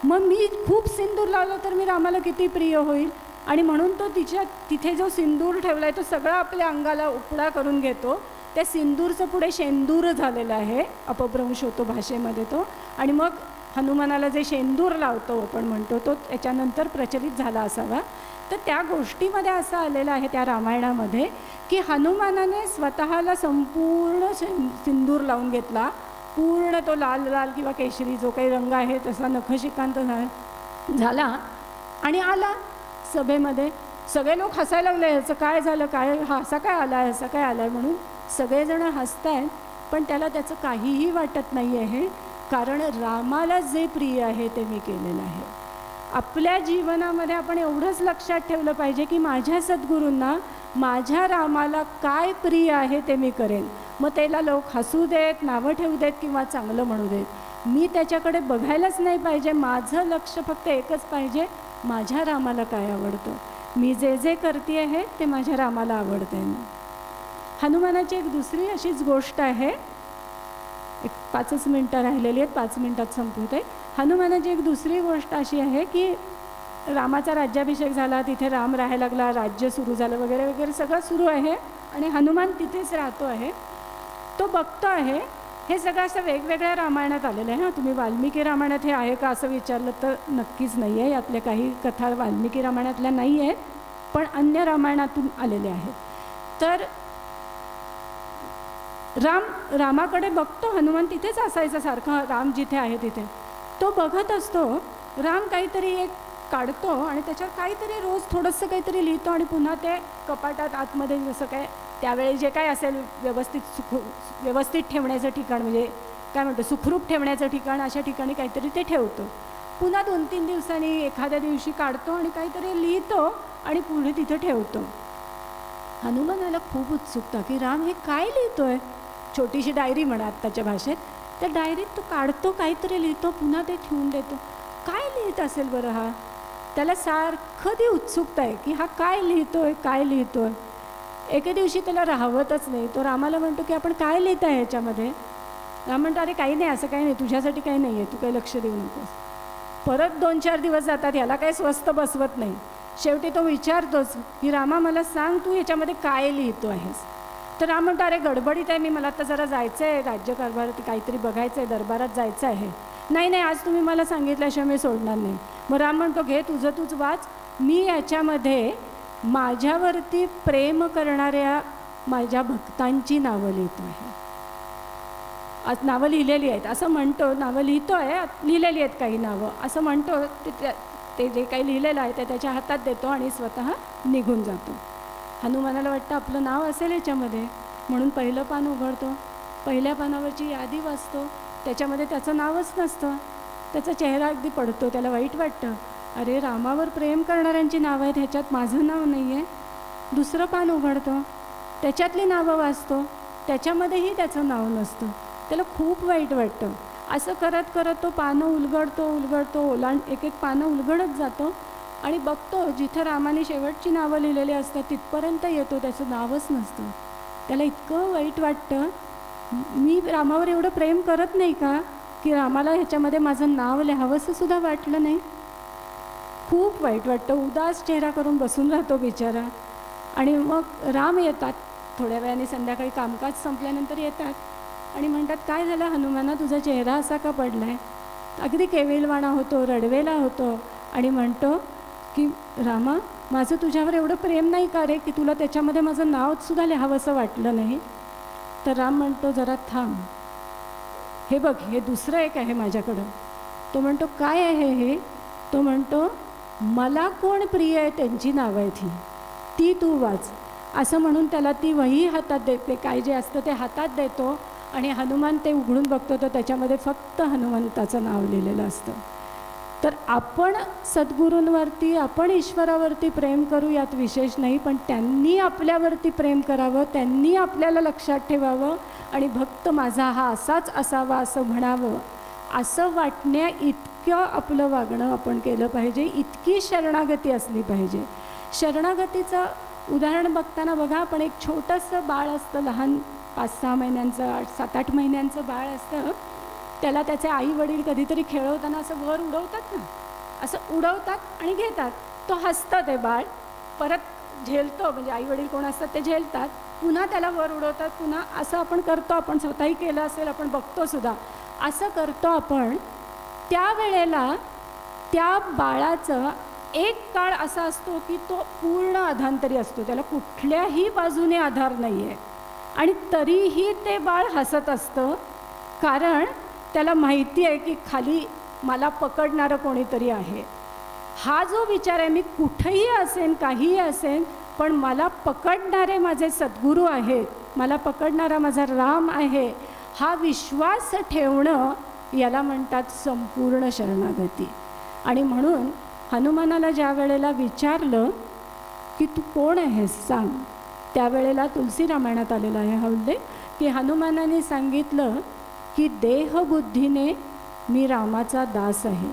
मग मी खूप सिंदूर लावलं तर मी रामाला किती प्रिय होईल. आणि म्हणून तो तिथे जो सिंदूर ठेवला आहे तो सगळा आपल्या अंगाला उपडा करून घेतो. त्या सिंदूरचं पुढे शेंदूर झालेलं आहे, अपभ्रंश होतो भाषेमध्ये तो. आणि मग हनुमानाला जे शेंदूर लावतो आपण म्हणतो तो त्याच्यानंतर प्रचलित झाला असावा. तर त्या गोष्टीमध्ये असं आलेलं आहे त्या रामायणामध्ये की हनुमानाने स्वतःला संपूर्ण सिंदूर लावून घेतला, पूर्ण तो लाल लाल किंवा केशरी जो काही रंग आहे तसा नखशिकांत झाला आणि आला सभेमध्ये. सगळे लोक हसायला लागले, ह्याचं काय झालं, काय हा असा काय आला आहे, असं काय आलं आहे म्हणून सगळेजण हसत आहेत. पण त्याला त्याचं काहीही वाटत नाही आहे, कारण रामाला जे प्रिय आहे ते मी केलेलं आहे. आपल्या जीवनामध्ये आपण एवढंच लक्षात ठेवलं पाहिजे की माझ्या सद्गुरूंना माझ्या रामाला काय प्रिय आहे ते मी करेन. मग त्याला लोक हसू देत, नावं ठेवू देत किंवा चांगलं म्हणू देत, मी त्याच्याकडे बघायलाच नाही पाहिजे. माझं लक्ष फक्त एकच पाहिजे, माझ्या रामाला काय आवडतं, मी जे जे करते आहे ते माझ्या रामाला आवडतं आहे. हनुमानाची एक दुसरी अशीच गोष्ट आहे, एक 5 मिनटं राहिलेली आहेत, 5 मिनटात संपवते. हनुमानाची एक दुसरी गोष्ट अशी आहे की रामाचा राज्याभिषेक झाला, तिथे राम राहायला लागला, राज्य सुरू झालं वगैरे वगैरे सगळं सुरू आहे आणि हनुमान तिथेच राहतो आहे. तो बघतो आहे. हे सगळं असं वेगवेगळ्या रामायणात आलेलं आहे. हां, तुम्ही वाल्मिकी रामायणात हे आहे का असं विचारलं तर नक्कीच नाही आहे. यातल्या काही कथा वाल्मिकी रामायणातल्या नाही आहेत पण अन्य रामायणातून आलेल्या आहेत. तर रामाकडे बघतो हनुमान, तिथेच असायचं सारखं, राम जिथे आहे तिथे तो बघत असतो. राम काहीतरी एक काढतो आणि त्याच्यावर काहीतरी रोज थोडंसं काहीतरी लिहितो आणि पुन्हा ते कपाटात आतमध्ये जसं काय त्यावेळी जे काय असेल व्यवस्थित ठेवण्याचं ठिकाण म्हणजे काय म्हणतो सुखरूप ठेवण्याचं ठिकाण अशा ठिकाणी काहीतरी ते ठेवतो. पुन्हा 2-3 दिवसांनी एखाद्या दिवशी काढतो आणि काहीतरी लिहितो आणि पुढे तिथे ठेवतो. हनुमानाला खूप उत्सुकता की राम हे काय लिहितोय. छोटीशी डायरी म्हणा आत्ताच्या भाषेत. त्या डायरीत तो काढतो, काहीतरी लिहितो, पुन्हा ते ठेवून देतो. काय लिहित असेल बरं हा. त्याला सारखं ती उत्सुकता आहे की हा काय लिहितोय काय लिहितोय. एके दिवशी त्याला राहवतच नाही. तो रामाला म्हणतो की आपण काय लिहित आहे ह्याच्यामध्ये. राम म्हणतो अरे काही नाही, असं काही नाही, तुझ्यासाठी काही नाही आहे, तू काही लक्ष देऊ नकोस. परत 2-4 दिवस जातात, ह्याला काही स्वस्त बसवत नाही. शेवटी तो विचारतोच की रामा मला सांग तू ह्याच्यामध्ये काय लिहितो आहेस. तर राम म्हणतो अरे गडबडीत आहे मी, मला आता जरा जायचं आहे राज्यकारभारात, काहीतरी बघायचं आहे, दरबारात जायचं आहे. नाही नाही आज तुम्ही मला सांगितल्याशिवाय मी सोडणार नाही. मग राम म्हणतो घे तुझं तूच वाच, मी याच्यामध्ये माझ्यावरती प्रेम करणाऱ्या माझ्या भक्तांची नावं लिहितो आहे. आज नावं लिहिलेली आहेत असं म्हणतो, नावं लिहितो आहे, लिहिलेली आहेत काही नावं असं म्हणतो. ते जे काही लिहिलेलं आहे ते त्याच्या हातात देतो आणि स्वतः निघून जातो. हनुमानाला वाटतं आपलं नाव असेल याच्यामध्ये, म्हणून पहिलं पान उघडतो, पहिल्या पानावरची यादी वाचतो, त्याच्यामध्ये त्याचं नावच नसतं. त्याचा चेहरा अगदी पडतो, त्याला वाईट वाटतं, अरे रामावर प्रेम करणाऱ्यांची नावं आहेत, ह्याच्यात माझं नाव नाही आहे. दुसरं पान उघडतो, त्याच्यातली नावं वाचतो, त्याच्यामध्येही त्याचं नाव नसतं. त्याला खूप वाईट वाटतं. असं करत करत तो पानं उलगडतो एक एक पानं उलगडत जातो आणि बघतो जिथं रामाने शेवटची नावं लिहिलेली असतात तिथपर्यंत येतो, त्याचं नावच नसतं. त्याला इतकं वाईट वाटतं, मी रामावर एवढं प्रेम करत नाही का की रामाला ह्याच्यामध्ये माझं नाव लिहावंसं सुद्धा वाटलं नाही. खूप वाईट वाटतं, उदास चेहरा करून बसून राहतो बिचारा. आणि मग राम येतात थोड्या वेळाने, संध्याकाळी कामकाज संपल्यानंतर येतात आणि म्हणतात काय झालं हनुमाना, तुझा चेहरा असा का पडला आहे. अगदी केविलवाणा होतो, रडवेला होतो आणि म्हणतो की रामा माझं तुझ्यावर एवढं प्रेम नाही का रे की तुला त्याच्यामध्ये माझं नावसुद्धा लिहावंसं वाटलं नाही. तर राम म्हणतो जरा थांब, हे बघ हे दुसरं एक आहे माझ्याकडं. तो म्हणतो काय आहे हे. तो म्हणतो मला कोण प्रिय आहे त्यांची नावं आहेत ही, ती तू वाच. असं म्हणून त्याला ती वही हातात देते, काय जे असतं ते हातात देतो आणि हनुमान ते उघडून बघतो तर त्याच्यामध्ये फक्त हनुमंताचं नाव लिहिलेलं असतं. तर आपण सद्गुरूंवरती, आपण ईश्वरावरती प्रेम करू यात विशेष नाही, पण त्यांनी आपल्यावरती प्रेम करावं, त्यांनी आपल्याला लक्षात ठेवावं आणि भक्त माझा हा असाच असावा असं म्हणावं, असं वाटण्या इतकं आपलं वागणं आपण केलं पाहिजे. इतकी शरणागती असली पाहिजे. शरणागतीचं उदाहरण बघताना बघा, आपण एक छोटंसं बाळ असतं, लहान 5-6 महिन्यांचं, 7-8 महिन्यांचं बाळ असतं, त्याला त्याचे आई वडील कधीतरी खेळवताना असं वर उडवतात ना, असं उडवतात आणि घेतात. तो हसतं ते बाळ, परत झेलतो, म्हणजे आई वडील कोण असतात ते झेलतात, पुन्हा त्याला वर उडवतात, पुन्हा असं आपण करतो. आपण स्वतःही केलं असेल, आपण बघतो सुद्धा, असं करतो आपण. त्यावेळेला त्या बाळाचं एक काळ असा असतो की तो पूर्ण अधांतरी असतो, त्याला कुठल्याही बाजूने आधार नाही आहे आणि तरीही ते बाळ हसत असतं, कारण त्याला माहिती आहे की खाली मला पकडणारं कोणीतरी आहे. हा जो विचार आहे, मी कुठेही असेन, काहीही असेन, पण मला पकडणारे माझे सद्गुरू आहेत, मला पकडणारा माझा राम आहे, हा विश्वास ठेवणं याला म्हणतात संपूर्ण शरणागती. आणि म्हणून हनुमानाला ज्या वेळेला विचारलं की तू कोण आहेस सांग, त्यावेळेला तुलसी रामायणात आलेला आहे हा उल्लेख की हनुमानाने सांगितलं की देहबुद्धीने मी रामाचा दास आहे,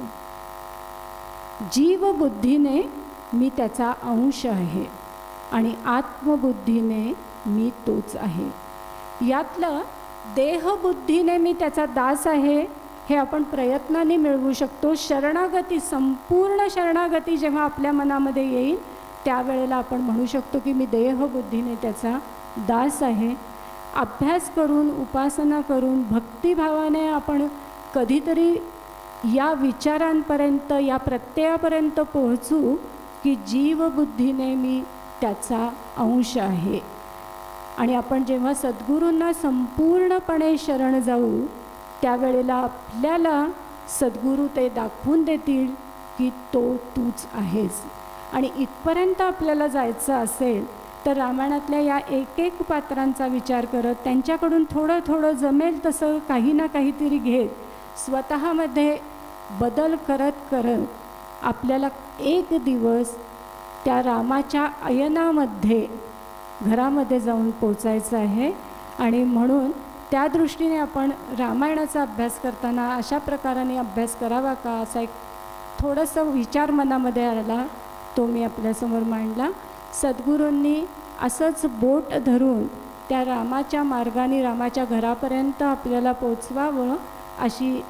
जीवबुद्धीने मी त्याचा अंश आहे आणि आत्मबुद्धीने मी तोच आहे. यातलं देहबुद्धीने मी त्याचा दास आहे हे आपण प्रयत्नाने मिळवू शकतो. शरणागती, संपूर्ण शरणागती जेव्हा आपल्या मनामध्ये येईल त्यावेळेला आपण म्हणू शकतो की मी देहबुद्धीने त्याचा दास आहे. अभ्यास करून, उपासना करून, भक्तिभावाने आपण कधीतरी या विचारांपर्यंत, या प्रत्ययापर्यंत पोहोचू की जीवबुद्धीने मी त्याचा अंश आहे. आणि आपण जेव्हा सद्गुरूंना संपूर्णपणे शरण जाऊ त्यावेळेला आपल्याला सद्गुरू ते दाखवून देतील की तो तूच आहेस. आणि इथपर्यंत आपल्याला जायचं असेल तर रामायणातल्या या एक एक पात्रांचा विचार करत, त्यांच्याकडून थोडं थोडं जमेल तसं काही ना काहीतरी घेत, स्वतःमध्ये बदल करत करत आपल्याला एक दिवस त्या रामाच्या अयनामध्ये, घरामध्ये जाऊन पोचायचं आहे. आणि म्हणून त्या दृष्टीने आपण रामायणाचा अभ्यास करताना अशा प्रकाराने अभ्यास करावा का, असा एक थोडंसं विचार मनामध्ये आला, तो मी आपल्यासमोर मांडला. सद्गुरूंनी असंच बोट धरून त्या रामाच्या मार्गाने, रामाच्या घरापर्यंत आपल्याला पोचवावं अशी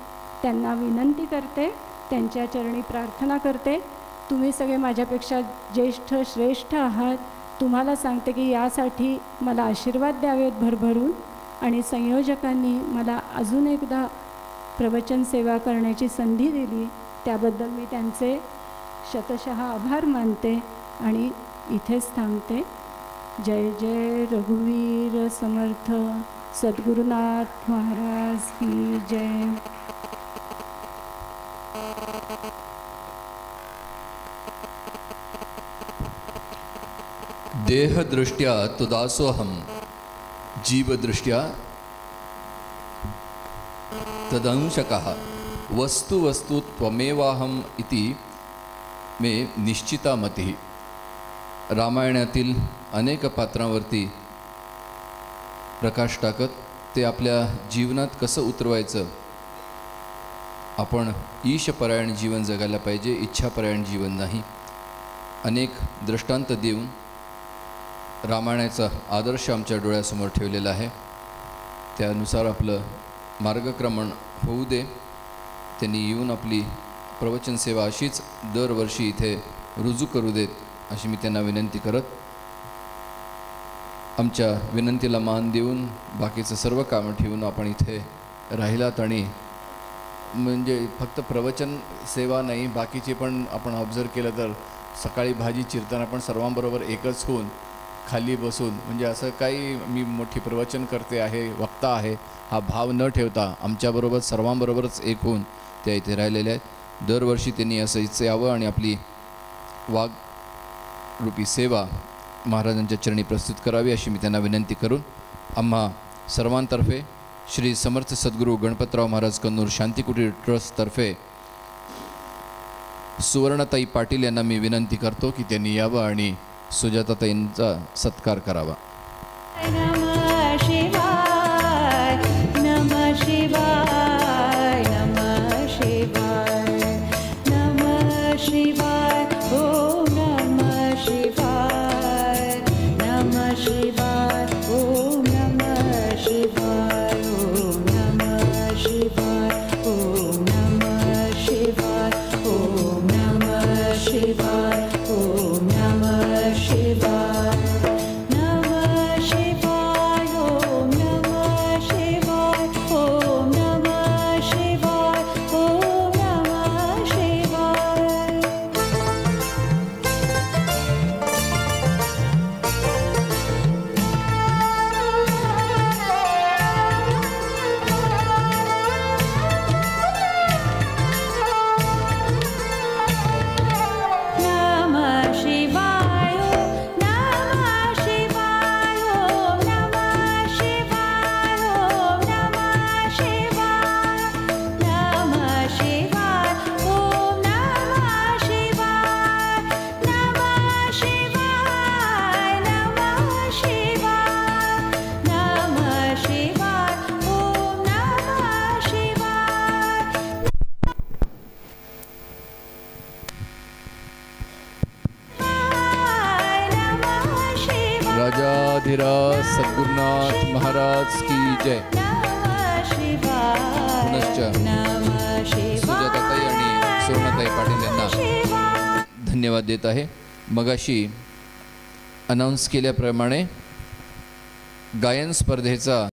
त्यांना विनंती करते. त्यांच्या चरणी प्रार्थना करते. तुम्ही सगळे माझ्यापेक्षा ज्येष्ठ श्रेष्ठ आहात. तुम्हाला सांगते की यासाठी मला आशीर्वाद द्यावेत भरभरून, आणि संयोजकांनी मला अजून एकदा प्रवचन सेवा करण्याची संधी दिली त्याबद्दल मी त्यांचे शतशः आभार मानते आणि इथेच थांबते. जय जय रघुवीर समर्थ सद्गुरुनाथ महाराज की जय. देहदृष्ट्या तदासोहम, जीवदृष्ट्या तदंशकः, वस्तु वस्तु त्वमेवाहम इति मे निश्चिता मतिः. रामायणातील अनेक पात्रांवरती प्रकाश टाकत ते आपल्या जीवनात कसं उतरवायचं, आपण ईशपरायण जीवन जगायला पाहिजे, इच्छापरायण जीवन नाही, अनेक दृष्टांत देऊन रामायणाचा आदर्श आमच्या डोळ्यासमोर ठेवलेला आहे. त्यानुसार आपलं मार्गक्रमण होऊ दे. त्यांनी येऊन आपली प्रवचन सेवा अशीच दरवर्षी इथे रुजू करू देत अशी मी त्यांना विनंती करत, आमच्या विनंतीला मान देऊन बाकीचं सर्व कामं ठेवून आपण इथे राहिलात. आणि म्हणजे फक्त प्रवचन सेवा नाही, बाकीचे पण आपण ऑब्झर्व केलं तर सकाळी भाजी चिरताना पण सर्वांबरोबर एकच होऊन खाली बसून, म्हणजे असं काही मी मोठी प्रवचन करते आहे, वक्ता आहे हा भाव न ठेवता आमच्याबरोबर सर्वांबरोबरच एक होऊन त्या इथे राहिलेल्या आहेत. दरवर्षी त्यांनी असं इथे यावं आणि आपली वाघरूपी सेवा महाराजांच्या चरणी प्रस्तुत करावी अशी मी त्यांना विनंती करून आम्हा सर्वांतर्फे श्री समर्थ सद्गुरू गणपतराव महाराज कन्नूर शांतिकुटीर ट्रस्टतर्फे सुवर्णताई पाटील यांना मी विनंती करतो की त्यांनी यावं आणि सुजाताताईंचा सत्कार करावा. नमः शिवाय, नमः शिवाय, नमः शिवाय, नमः शिवाय, ओम नमः शिवाय, नमः शिवाय, ओम नमः शिवाय, ओम नमः शिवाय, ओम नमः शिवाय, ओम नमः शिवाय, ओम नमः शिवाय, नमः शिवाय, ओम नमः शिवाय, ओम नमः शिवाय, ओम नमः शिवाय. नमः शिवाय, नमः शिवाय, ओम नमः शिवाय, ओम नमः शिवाय, नमः शिवाय, ओम नमः शिवाय, नमः शिवाय, नमः शिवाय, नमः शिवाय, ओम नमः शिवाय. नमः शिवाय, राजाधिराज सद्गुरुनाथ महाराज की जय. नमः शिवाय, पुनश्च नमः शिवाय, सुजाताताई आणि सुवर्णताई पाटील यांना शिवाय. धन्यवाद देत आहे. मगाशी अनाऊन्स केल्याप्रमाणे गायन स्पर्धेचा